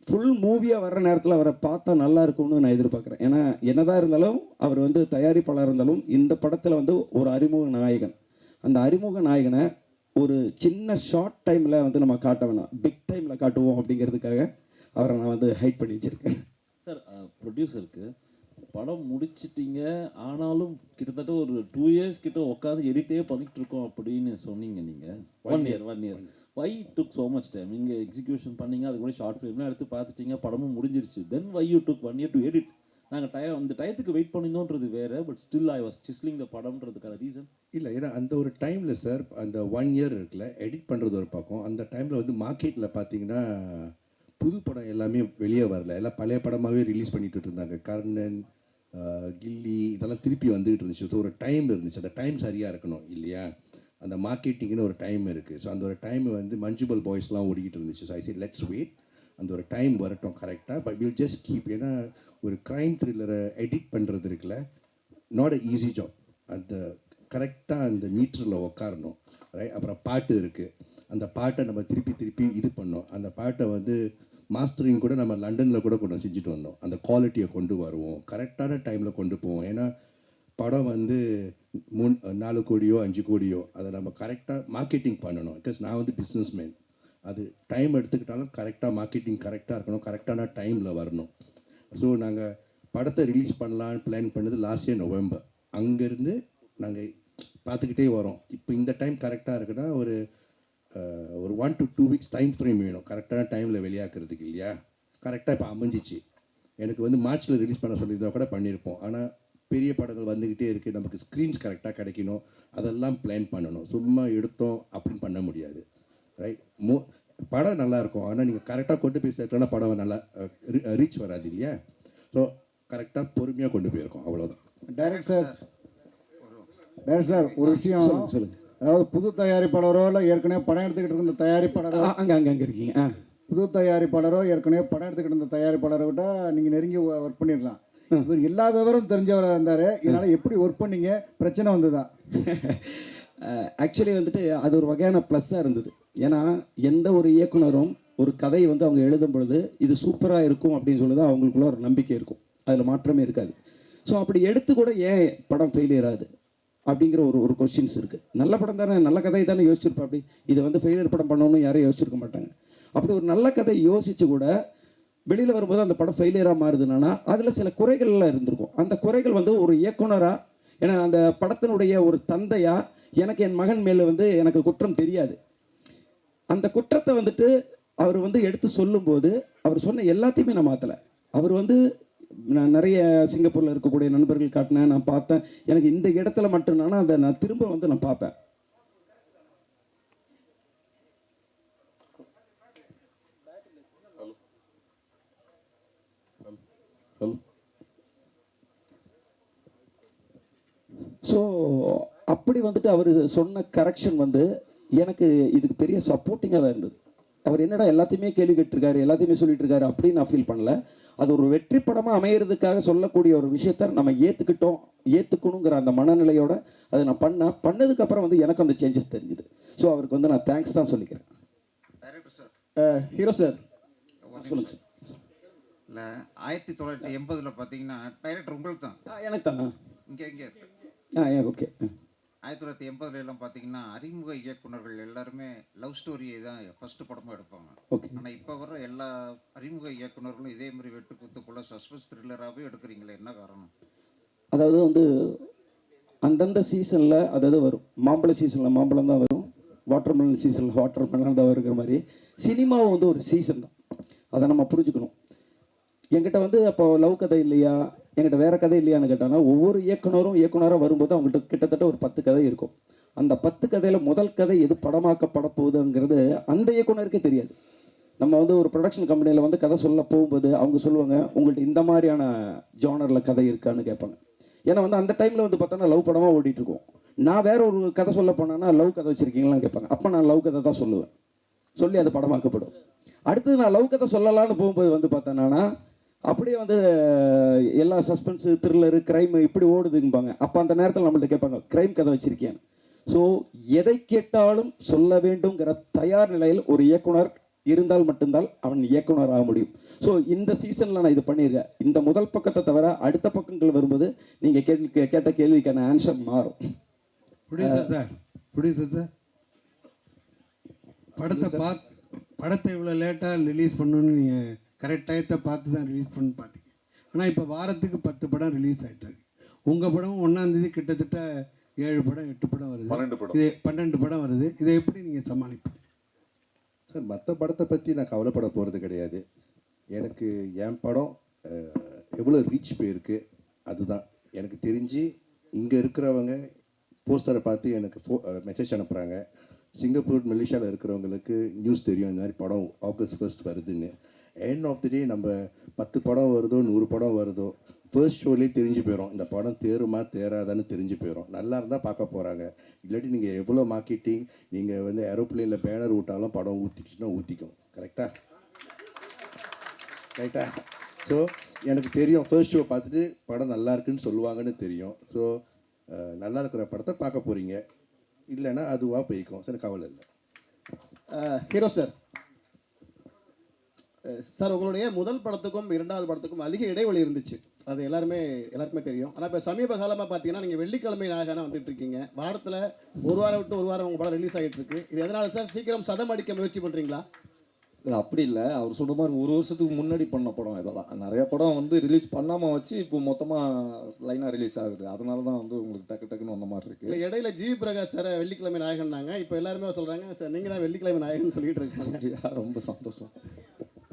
ஃபுல் மூவியாக வர்ற நேரத்தில் அவரை பார்த்தா நல்லா இருக்கும்னு நான் எதிர்பார்க்குறேன். ஏன்னா என்னதான் இருந்தாலும் அவர் வந்து தயாரிப்பாளர் இருந்தாலும் இந்த படத்தில் வந்து ஒரு அறிமுக நாயகன். அந்த அறிமுக நாயகனை ஒரு சின்ன ஷார்ட் டைமில் வந்து நம்ம காட்ட வேணாம், பிக் டைமில் காட்டுவோம் அப்படிங்கிறதுக்காக அவரை நான் வந்து ஹைட் பண்ணி வச்சுருக்கேன். சார், ப்ரொடியூசருக்கு படம் முடிச்சிட்டிங்க, ஆனாலும் கிட்டத்தட்ட ஒரு 2 years கிட்ட உட்காந்து எடிட்டே பண்ணிட்டு இருக்கோம் அப்படின்னு சொன்னீங்க. நீங்கள் 1 year why took so much time? நீங்கள் எக்ஸிக்யூஷன் பண்ணீங்க, அதுக்கு கூட ஷார்ட் ஃபிலிம்லாம் எடுத்து பார்த்துட்டீங்க, படமும் முடிஞ்சிருச்சு. Then why you took 1 year to edit? நாங்கள் அந்த டயத்துக்கு வெயிட் பண்ணியிருந்தோன்றது வேறு, but still I was sizzling the படம்ன்றதுக்கான ரீசன் இல்லை. ஏன்னா அந்த ஒரு டைமில் சார், அந்த 1 year இருக்குல்ல, எடிட் பண்ணுறது ஒரு பக்கம். அந்த டைமில் வந்து மார்க்கெட்டில் பார்த்தீங்கன்னா புது படம் எல்லாமே வெளியே வரல, எல்லாம் பழைய படமாகவே ரிலீஸ் பண்ணிட்டு இருந்தாங்க. கர்ணன், கில்லி இதெல்லாம் திருப்பி வந்துகிட்டு இருந்துச்சு. ஸோ ஒரு டைம் இருந்துச்சு, அந்த டைம் சரியாக இருக்கணும் இல்லையா? அந்த மார்க்கெட்டிங்னு ஒரு டைம் இருக்குது. ஸோ அந்த ஒரு டைம் வந்து மஞ்சுபல் பாய்ஸ்லாம் ஓடிக்கிட்டு இருந்துச்சு. So I say let's wait, அந்த ஒரு டைம் வரட்டும் கரெக்டாக. But will just keep. ஏன்னா ஒரு க்ரைம் த்ரில்லரை எடிட் பண்ணுறது இருக்குல்ல, நாட் அ ஈஸி ஜாப். அந்த கரெக்டாக அந்த மீட்டரில் உட்காரணும், ரைட்? அப்புறம் பாட்டு இருக்குது, அந்த பாட்டை நம்ம திருப்பி இது பண்ணோம். அந்த பாட்டை வந்து மாஸ்டரிங் கூட நம்ம லண்டனில் கூட கொண்டு செஞ்சுட்டு வந்தோம். அந்த குவாலிட்டியை கொண்டு வருவோம், கரெக்டான டைமில் கொண்டு போவோம். ஏன்னா படம் வந்து 4 கோடியோ 5 கோடியோ அதை நம்ம கரெக்டாக மார்க்கெட்டிங் பண்ணணும். பிகாஸ் நான் வந்து பிஸ்னஸ் மேன். அது டைம் எடுத்துக்கிட்டாலும் கரெக்டாக மார்க்கெட்டிங் கரெக்டாக இருக்கணும், கரெக்டான டைமில் வரணும். ஸோ நாங்கள் படத்தை ரிலீஸ் பண்ணலான்னு பிளான் பண்ணது லாஸ்ட் இயர் நவம்பர். அங்கேருந்து நாங்கள் பார்த்துக்கிட்டே வரோம். இப்போ இந்த டைம் கரெக்டாக இருக்குன்னா ஒரு 1 to 2 weeks டைம் ஃப்ரேம் வேணும் கரெக்டான டைமில் வெளியாக்குறதுக்கு இல்லையா? கரெக்டாக இப்போ அமைஞ்சிச்சு. எனக்கு வந்து மார்ச்சில் ரிலீஸ் பண்ண சொல்லியிருந்தா கூட பண்ணியிருப்போம். ஆனால் பெரிய படங்கள் வந்துக்கிட்டே இருக்குது, நமக்கு ஸ்க்ரீன்ஸ் கரெக்டாக கிடைக்கணும், அதெல்லாம் பிளான் பண்ணணும். சும்மா எடுத்தோம் அப்படின்னு பண்ண முடியாது, ரைட்? படம் நல்லாயிருக்கும், ஆனால் நீங்கள் கரெக்டாக கொண்டு போய் சேர்க்கலன்னா படம் நல்லா ரீச் வராது இல்லையா? ஸோ கரெக்டாக பொறுமையாக கொண்டு போயிருக்கோம், அவ்வளோதான். டைரக்ட் சார் ஒரு விஷயம் சொல்லுங்கள். அதாவது புது தயாரிப்பாளரோ இல்லை ஏற்கனவே படம் எடுத்துக்கிட்டு இருந்த தயாரிப்பாளரோ, அங்கே இருக்கீங்க, புது தயாரிப்பாளரோ ஏற்கனவே படம் எடுத்துக்கிட்டு இருந்த தயாரிப்பாளரை விட நீங்கள் நெருங்கி ஒர்க் பண்ணிடலாம். இவர் எல்லா விவரம் தெரிஞ்சவராக இருந்தார், இதனால் எப்படி ஒர்க் பண்ணீங்க? பிரச்சனை வந்துதான்? ஆக்சுவலி வந்துட்டு அது ஒரு வகையான ப்ளஸ்ஸாக இருந்தது. ஏன்னா எந்த ஒரு இயக்குனரும் ஒரு கதையை வந்து அவங்க எழுதும் பொழுது இது சூப்பராக இருக்கும் அப்படின்னு சொல்லி தான் அவங்களுக்குள்ள ஒரு நம்பிக்கை இருக்கும், அதில் மாற்றமே இருக்காது. ஸோ அப்படி எடுத்து கூட ஏன் படம் ஃபெயிலியர் ஆகுது அப்படிங்கிற ஒரு கொஸ்டின்ஸ் இருக்குது. நல்ல படம் தானே, நல்ல கதை தானே யோசிச்சிருப்பா, அப்படி இதை வந்து ஃபெயிலியர் படம் பண்ணணும்னு யாரும் யோசிச்சிருக்க மாட்டாங்க. அப்படி ஒரு நல்ல கதை யோசித்து கூட வெளியில் வரும்போது அந்த படம் ஃபெயிலியராக மாறுதுன்னா அதில் சில குறைகள்லாம் இருந்திருக்கும். அந்த குறைகள் வந்து ஒரு இயக்குனராக, ஏன்னா அந்த படத்தினுடைய ஒரு தந்தையாக எனக்கு என் மகன் மேலே வந்து எனக்கு குற்றம் தெரியாது. அந்த குற்றத்தை வந்துட்டு அவர் வந்து எடுத்து சொல்லும்போது அவர் சொன்ன எல்லாத்தையுமே நான் மாற்றலை. அவர் வந்து நான் நிறைய சிங்கப்பூரில் இருக்கக்கூடிய நண்பர்கள் காட்டினேன், நான் பார்த்தேன். எனக்கு இந்த இடத்துல மட்டும்தானா அதை நான் திரும்ப வந்து நான் பார்ப்பேன். ஸோ அப்படி வந்துட்டு அவர் சொன்ன கரெக்ஷன் வந்து எனக்கு இதுக்கு பெரிய சப்போர்ட்டிங்காக தான் இருந்தது. அவர் என்னடா எல்லாத்தையுமே கேள்வி கேட்டிருக்காரு, எல்லாத்தையுமே சொல்லிட்டு இருக்காரு அப்படின்னு நான் ஃபீல் பண்ணல. அது ஒரு வெற்றி படமாக அமையிறதுக்காக சொல்லக்கூடிய ஒரு விஷயத்த நம்ம ஏற்றுக்கணுங்கிற அந்த மனநிலையோட அதை நான் பண்ணதுக்கப்புறம் வந்து எனக்கு அந்த சேஞ்சஸ் தெரிஞ்சுது. ஸோ அவருக்கு வந்து நான் தேங்க்ஸ் தான் சொல்லிக்கிறேன். ஹீரோ சார் சொல்லுங்க சார். இல்லை 1980 பார்த்தீங்கன்னா டைரக்டர் உங்களுக்கு தான். எனக்கு தானா? இங்கே ஓகே. 1980 எல்லாம் பார்த்தீங்கன்னா அறிமுக இயக்குனர்கள் எல்லாருமே லவ் ஸ்டோரியை தான் ஃபர்ஸ்ட் படமாக எடுப்பாங்க. ஆனால் இப்போ வர எல்லா அறிமுக இயக்குனர்களும் இதே மாதிரி வெட்டு குத்துக்குள்ள சஸ்பென்ஸ் த்ரில்லராகவே எடுக்கிறீங்களே, என்ன காரணம்? அதாவது வந்து அந்தந்த சீசனில் அதாவது வரும். மாம்பழ சீசனில் மாம்பழம் தான் வரும், வாட்டர்மெலன் சீசனில் வாட்டர்மெலன் தான் வருகிற மாதிரி சினிமாவும் வந்து ஒரு சீசன் தான். அதை நம்ம புரிஞ்சுக்கணும். என்கிட்ட வந்து அப்போ லவ் கதை இல்லையா, என்கிட்ட வேறு கதை இல்லையான்னு கேட்டாங்கன்னா, ஒவ்வொரு இயக்குனராக வரும்போது அவங்ககிட்ட கிட்டத்தட்ட ஒரு 10 கதை இருக்கும். அந்த 10 கதையில் முதல் கதை எது படமாக்கப்பட போகுதுங்கிறது அந்த இயக்குனருக்கே தெரியாது. நம்ம வந்து ஒரு ப்ரொடக்ஷன் கம்பெனியில் வந்து கதை சொல்ல போகும்போது அவங்க சொல்லுவாங்க, உங்கள்கிட்ட இந்த மாதிரியான ஜானரில் கதை இருக்கான்னு கேட்பாங்க. ஏன்னா வந்து அந்த டைமில் வந்து பார்த்தோன்னா லவ் படமாக ஓடிட்டு இருக்கும். நான் வேற ஒரு கதை சொல்ல போனேன்னா லவ் கதை வச்சுருக்கீங்களான்னு கேட்பாங்க. அப்போ நான் லவ் கதை தான் சொல்லுவேன், சொல்லி அது படமாக்கப்படும். அடுத்தது நான் லவ் கதை சொல்லலான்னு போகும்போது வந்து பார்த்தேன்னா அப்படியே வந்து எல்லா சஸ்பென்ஸு த்ரில்லரு க்ரைமு இப்படி ஓடுதும்பாங்க. அப்போ அந்த நேரத்தில் நம்மள்ட்ட கேட்பாங்க, க்ரைம் கதை வச்சுருக்கேன். ஸோ எதை கேட்டாலும் சொல்ல வேண்டுங்கிற தயார் நிலையில் ஒரு இயக்குனர் இருந்தால் மட்டும்தான் அவன் இயக்குனர் ஆக முடியும். ஸோ இந்த சீசனில் நான் இது பண்ணியிருக்கேன். இந்த முதல் பக்கத்தை தவிர அடுத்த பக்கங்கள் வரும்போது நீங்கள் கேட்ட கேள்விக்கான ஆன்சர் மாறும். ப்ரொடியூசர் சார் படத்தை இவ்வளோ லேட்டாக ரிலீஸ் பண்ணணுன்னு நீங்கள் கரெக்ட் டயத்தை பார்த்து தான் ரிலீஸ் பண்ணி பார்த்தீங்க. ஆனால் இப்போ வாரத்துக்கு 10 படம் ரிலீஸ் ஆகிட்டாருக்கு. உங்கள் படம் 1ஆம் தேதி கிட்டத்தட்ட 7 படம் 8 படம் வருது, 12 படம் வருது. இதை எப்படி நீங்கள் சமாளிப்பீங்க சார்? மற்ற படத்தை பற்றி நான் கவலைப்பட போகிறது கிடையாது. எனக்கு என் படம் எவ்வளோ ரீச் போயிருக்கு அதுதான் எனக்கு தெரிஞ்சு. இங்கே இருக்கிறவங்க போஸ்டரை பார்த்து எனக்கு மெசேஜ் அனுப்புகிறாங்க. சிங்கப்பூர் மலேசியாவில் இருக்கிறவங்களுக்கு நியூஸ் தெரியும் இந்த மாதிரி படம் August 1 வருதுன்னு. எண்ட் ஆஃப் தி டே நம்ம 10 படம் வருதோ 100 படம் வருதோ ஃபர்ஸ்ட் ஷோலேயே தெரிஞ்சு போயிடும் இந்த படம் தேருமா தேராதான்னு தெரிஞ்சு போயிடும். நல்லா இருந்தால் பார்க்க போகிறாங்க. இல்லாட்டி நீங்கள் எவ்வளோ மார்க்கெட்டிங் நீங்கள் வந்து ஏரோப்ளேனில் பேனர் விட்டாலும் படம் ஊற்றிக்கிச்சுன்னா ஊற்றிக்கும். கரெக்டாக? ஸோ எனக்கு தெரியும் ஃபர்ஸ்ட் ஷோ பார்த்துட்டு படம் நல்லா இருக்குன்னு சொல்லுவாங்கன்னு தெரியும். ஸோ நல்லா இருக்கிற படத்தை பார்க்க போகிறீங்க, இல்லைன்னா அதுவாக போய்க்கும். சார் கவலை இல்லை. ஹீரோ சார் சார் உங்களுடைய முதல் படத்துக்கும் 2வது படத்துக்கும் அதிக இடைவெளி இருந்துச்சு, அது எல்லாருக்குமே தெரியும். ஆனால் இப்போ சமீப காலமாக பார்த்தீங்கன்னா நீங்கள் வெள்ளிக்கிழமை நாயகனாக வந்துட்டு இருக்கீங்க. வாரத்தில் ஒரு வாரம் விட்டு ஒரு வாரம் உங்கள் படம் ரிலீஸ் ஆகிட்டு இருக்கு. இது எதனால சார்? சீக்கிரம் சதம் அடிக்க முயற்சி பண்ணுறீங்களா? இல்லை அப்படி இல்லை, அவர் சொன்ன மாதிரி ஒரு வருஷத்துக்கு முன்னாடி பண்ண படம் இதெல்லாம். நிறைய படம் வந்து ரிலீஸ் பண்ணாமல் வச்சு இப்போ மொத்தமாக லைனாக ரிலீஸ் ஆகுது. அதனால தான் வந்து உங்களுக்கு டக்குன்னு வந்த மாதிரி இருக்குது. இல்லை இடையில ஜிவி பிரகாஷ் சார் வெள்ளிக்கிழமை நாயகன்னாங்க, இப்போ எல்லாருமே சொல்கிறாங்க சார் நீங்கள் தான் வெள்ளிக்கிழமை நாயகன் சொல்லிட்டு இருக்காங்க. ரொம்ப சந்தோஷம்.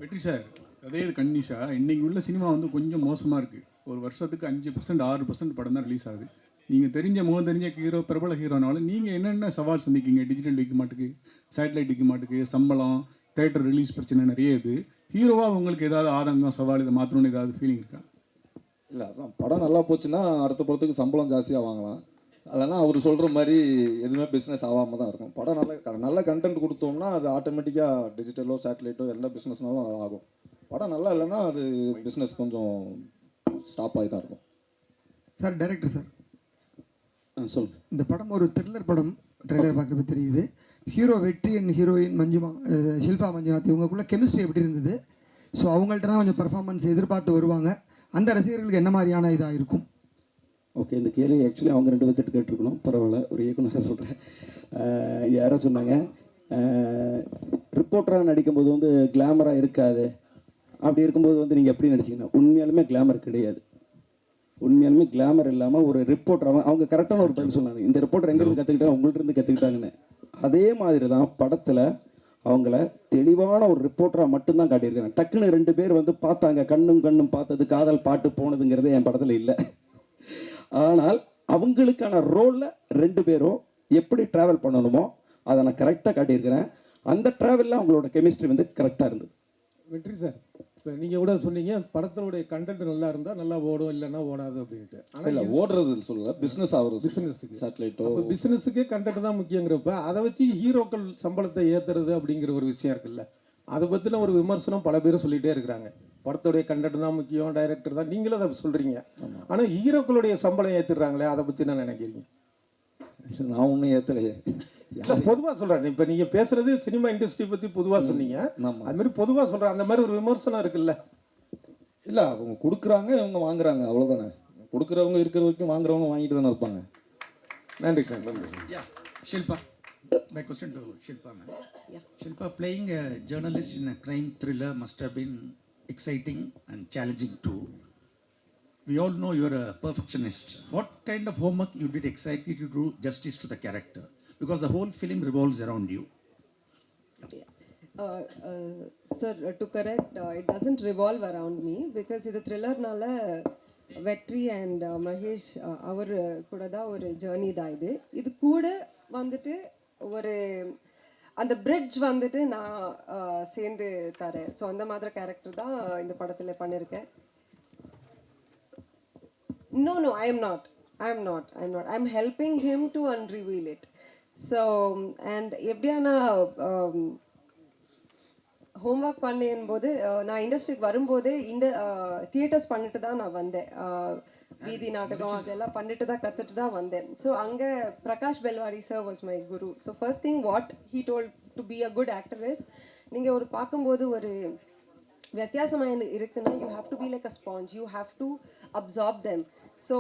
வெற்றி சார், அதே இது கன்னிஷா. இன்றைக்கி உள்ள சினிமா வந்து கொஞ்சம் மோசமாக இருக்குது. ஒரு வருஷத்துக்கு 5% 6% படம் தான் ரிலீஸ் ஆகுது. நீங்கள் முகம் தெரிஞ்ச ஹீரோ, பிரபல ஹீரோனாலும் நீங்கள் என்னென்ன சவால் சந்திக்கிங்க? டிஜிட்டல் விற்க மாட்டுக்கு, சேட்டலைட் விற்க மாட்டுக்கு, சம்பளம், தேட்டர் ரிலீஸ் பிரச்சனை நிறைய இது. ஹீரோவாக உங்களுக்கு ஏதாவது ஆதங்கம், சவால், இதை மாற்றணும்னு ஏதாவது ஃபீலிங் இருக்கா? இல்லை அதான் படம் நல்லா போச்சுன்னா அடுத்த படத்துக்கு சம்பளம் ஜாஸ்தியாக வாங்கலாம். இல்லைன்னா அவர் சொல்கிற மாதிரி எதுவுமே பிஸ்னஸ் ஆகாமல் தான் இருக்கும். படம் நல்ல கண்டென்ட் கொடுத்தோம்னா அது ஆட்டோமேட்டிக்காக டிஜிட்டலோ சேட்டலைட்டோ எல்லா பிஸ்னஸ்னாலும் அது ஆகும். படம் நல்லா இல்லைன்னா அது பிஸ்னஸ் கொஞ்சம் ஸ்டாப் ஆகி தான் இருக்கும். சார் டைரக்டர் சார் சொல்லுங்கள். இந்த படம் ஒரு த்ரில்லர் படம், ட்ரெய்லர் பார்க்குறப்ப தெரியுது. ஹீரோ வெற்றி அண்ட் ஹீரோயின் ஷில்பா மஞ்சுநாத் இவங்களுக்குள்ள கெமிஸ்ட்ரி எப்படி இருந்தது? ஸோ அவங்கள்ட்ட தான் கொஞ்சம் பர்ஃபார்மன்ஸ் எதிர்பார்த்து வருவாங்க. அந்த ரசிகர்களுக்கு என்ன மாதிரியான இதாக இருக்கும்? ஓகே, இந்த கேள்வி ஆக்சுவலி அவங்க 2 பேர்த்திட்டு கேட்டிருக்கணும். பரவாயில்ல, ஒரு இயக்குனராக சொல்கிறேன். யாரோ சொன்னாங்க ரிப்போர்ட்டராக நடிக்கும்போது வந்து கிளாமராக இருக்காது. அப்படி இருக்கும்போது வந்து நீங்கள் எப்படி நடிச்சிங்கன்னா உண்மையாலுமே கிளாமர் கிடையாது. உண்மையாலுமே கிளாமர் இல்லாமல் ஒரு ரிப்போர்ட்டர் அவங்க கரெக்டான ஒரு பதில் சொன்னாங்க. இந்த ரிப்போர்ட்டர் எங்கேருந்து கற்றுக்கிட்டா உங்கள்கிட்ட இருந்து கற்றுக்கிட்டாங்கன்னு. அதே மாதிரி தான் படத்தில் அவங்கள தெளிவான ஒரு ரிப்போர்ட்டராக மட்டும்தான் காட்டியிருக்காங்க. டக்குன்னு 2 பேர் வந்து பார்த்தாங்க, கண்ணும் பார்த்தது காதல் பாட்டு போனதுங்கிறது என் படத்தில் இல்லை. ஆனால் அவங்களுக்கான ரோலில் 2 பேரும் எப்படி ட்ராவல் பண்ணணுமோ அதை நான் கரெக்டாக காட்டியிருக்கிறேன். அந்த ட்ராவலில் அவங்களோட கெமிஸ்ட்ரி வந்து கரெக்டாக இருந்தது. வெற்றி சார், இப்போ நீங்கள் கூட சொன்னீங்க படத்தினுடைய கண்டென்ட் நல்லா இருந்தால் நல்லா ஓடும், இல்லைன்னா ஓடாது அப்படின்ட்டு. ஆனால் இல்லை ஓடுறது சொல்லல, பிஸ்னஸ் ஆகுறது. பிஸ்னஸுக்கு சேட்டலைட்டோ பிஸ்னஸுக்கே கண்டென்ட் தான் முக்கியங்கிறப்ப அதை வச்சு ஹீரோக்கள் சம்பளத்தை ஏற்றுறது அப்படிங்கிற ஒரு விஷயம் இருக்குல்ல, அதை பற்றின ஒரு விமர்சனம் பல பேரும் சொல்லிகிட்டே இருக்கிறாங்க. படத்துடைய கண்டென்ட் தான் முக்கியம், டைரக்டர் தான், நீங்களும் அதை சொல்கிறீங்க. ஆனால் ஹீரோக்களுடைய சம்பளம் ஏற்றுறாங்களே, அதை பற்றி என்ன நினைக்கிறீங்க? நான் ஒன்றும் ஏற்றலையே. இல்லை பொதுவாக சொல்கிறேன், இப்போ நீங்கள் பேசுகிறது சினிமா இண்டஸ்ட்ரி பற்றி பொதுவாக சொன்னீங்க, அது மாதிரி பொதுவாக சொல்கிறேன், அந்த மாதிரி ஒரு விமர்சனம் இருக்குல்ல. இல்லை அவங்க கொடுக்குறாங்க, இவங்க வாங்குறாங்க, அவ்வளோதானே. கொடுக்குறவங்க இருக்கிற வரைக்கும் வாங்குறவங்க வாங்கிட்டு தானே இருப்பாங்க. நன்றி சார். நன்றி. Yeah, Shilpa. My question to Shilpa, ma'am. Yeah. Shilpa, playing a journalist in a crime thriller must have been exciting and challenging too. We all know you're a perfectionist. What kind of homework you did exactly to do justice to the character? Because the whole film revolves around you. Sir, to correct, it doesn't revolve around me because இது த்ரில்லர்னால வெற்றி and Mahesh அவர் கூட தான் ஒரு journey தான் இது. இது கூட வந்துட்டு ஒரு அந்த பிரிட்ஜ் வந்துட்டு நான் சேர்ந்து தரேன். ஸோ அந்த மாதிரி கேரக்டர் தான் இந்த படத்தில் பண்ணியிருக்கேன். No, I am not. I'm helping him to unreveal it. So, and எப்படியான ஹோம்ஒர்க் பண்ணும்போது நான் இண்டஸ்ட்ரிக்கு வரும்போதே தியேட்டர்ஸ் பண்ணிட்டு தான் நான் வந்தேன். வீதி நாடகம் அதெல்லாம் பண்ணிட்டு தான் கற்றுட்டு தான் வந்தேன். ஸோ அங்கே Prakash Belawadi sir was my guru. So first thing what he told to be a good actor is, நீங்கள் ஒரு பார்க்கும்போது ஒரு வித்தியாசமாக இருக்குன்னா you have to be like a sponge, you have to absorb them. So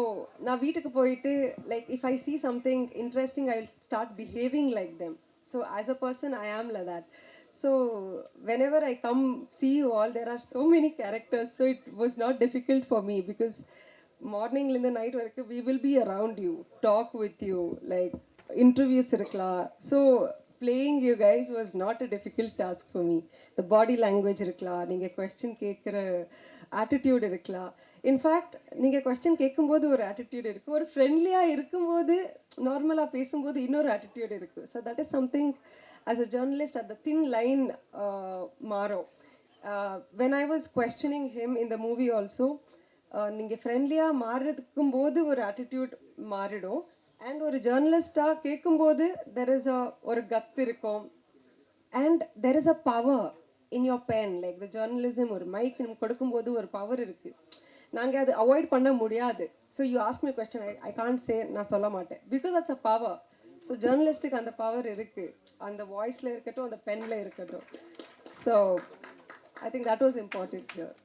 நான் வீட்டுக்கு போயிட்டு like if I see something interesting I will start behaving like them. So as a person I am like that. So whenever I come see you all, there are so many characters, so it was not difficult for me because morning in the night work we will be around you, talk with you, like interviews irukla. So playing you guys was not a difficult task for me. The body language irukla, neenga question kekra attitude irukla. In fact neenga question kekkumbodhu or attitude irukku, or friendly ah irukumbodhu normal ah pesumbodhu innor attitude irukku. So that is something as a journalist at the thin line maro. When I was questioning him in the movie also, நீங்கள் ஃப்ரெண்ட்லியாக மாறுறதுக்கும்போது ஒரு attitude மாறிடும், and ஒரு ஜேர்னலிஸ்டாக கேட்கும்போது there is ஒரு கத்து இருக்கும், and there is a power in your pen. Like the journalism ஒரு மைக் கொடுக்கும்போது ஒரு பவர் இருக்குது, நாங்கள் அது அவாய்ட் பண்ண முடியாது. So you ask me question, I can't say, நான் சொல்ல மாட்டேன், because that's a power. So ஜேர்னலிஸ்ட்டுக்கு அந்த பவர் இருக்குது, அந்த வாய்ஸில் இருக்கட்டும், அந்த பெனில் இருக்கட்டும். So I think that was important here.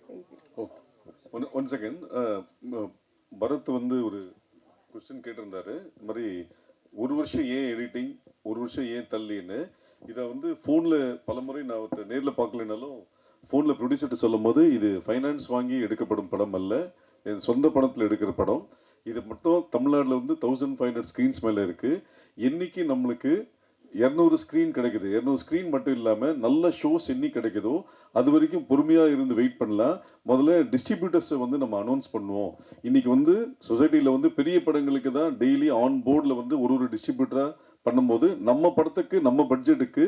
Thank you. One second, Bharath வந்து ஒரு கொஸ்டின் கேட்டிருந்தாரு, இந்த மாதிரி 1 வருஷம் ஏன் எடிட்டிங், 1 வருஷம் ஏன் தள்ளின்னு. இதை வந்து ஃபோனில் பலமுறை நான் நேரில் பார்க்கலனாலும் ஃபோனில் ப்ரொடியூசர்கிட்ட சொல்லும் போது, இது ஃபைனான்ஸ் வாங்கி எடுக்கப்படும் படம் அல்ல, இது சொந்த படத்தில் எடுக்கிற படம். இது மட்டும் தமிழ்நாட்டில் வந்து 1500 ஸ்க்ரீன்ஸ் மேலே இருக்குது. என்றைக்கு நம்மளுக்கு 200 ஸ்க்ரீன் கிடைக்குது, 200 ஸ்க்ரீன் மட்டும் இல்லாமல் நல்ல ஷோஸ் என்னைக்கு கிடைக்குதோ அது வரைக்கும் பொறுமையாக இருந்து வெயிட் பண்ணலாம். முதல்ல டிஸ்ட்ரிபியூட்டர்ஸை வந்து நம்ம அனௌன்ஸ் பண்ணுவோம். இன்றைக்கி வந்து சொசைட்டியில் வந்து பெரிய படங்களுக்கு தான் டெய்லி ஆன் போர்டில் வந்து ஒரு டிஸ்ட்ரிபியூட்டராக பண்ணும்போது, நம்ம படத்துக்கு நம்ம பட்ஜெட்டுக்கு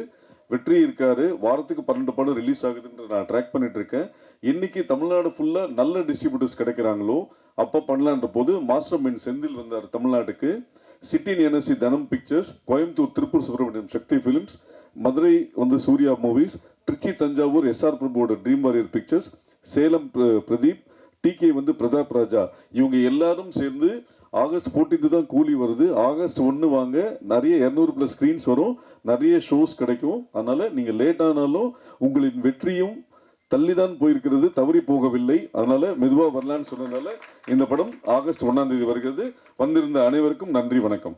வெற்றி இருக்காரு, வாரத்துக்கு 12 படம் ரிலீஸ் ஆகுதுன்ற நான் ட்ராக் பண்ணிட்டு இருக்கேன். இன்னைக்கு தமிழ்நாடு ஃபுல்லாக நல்ல டிஸ்ட்ரிபியூட்டர்ஸ் கிடைக்கிறாங்களோ அப்போ பண்ணலான்ற போது மாஸ்டர் மைண்ட் செந்தில் வந்தார் தமிழ்நாட்டுக்கு. சிட்டின் NSC Dhanam pictures, Coimbatore Tiruppur Subramaniam Sakthi films, Madurai வந்து சூர்யா மூவிஸ், திருச்சி தஞ்சாவூர் எஸ்ஆர் பிரபுவோட dream warrior pictures, Salem Pradeep, TK வந்து பிரதாப் ராஜா, இவங்க எல்லாரும் சேர்ந்து ஆகஸ்ட் 14 தான் கூலி வருது. ஆகஸ்ட் 1 வாங்க, நிறைய 200+ ஸ்க்ரீன்ஸ் வரும், நிறைய ஷோஸ் கிடைக்கும். அதனால் நீங்கள் லேட் ஆனாலும் உங்களின் வெற்றியும் தள்ளிதான் போயிருக்கிறது, தவறி போகவில்லை. அதனால் மெதுவாக வரலான்னு சொன்னதுனால இந்த படம் ஆகஸ்ட் 1 வருகிறது. வந்திருந்த அனைவருக்கும் நன்றி, வணக்கம்.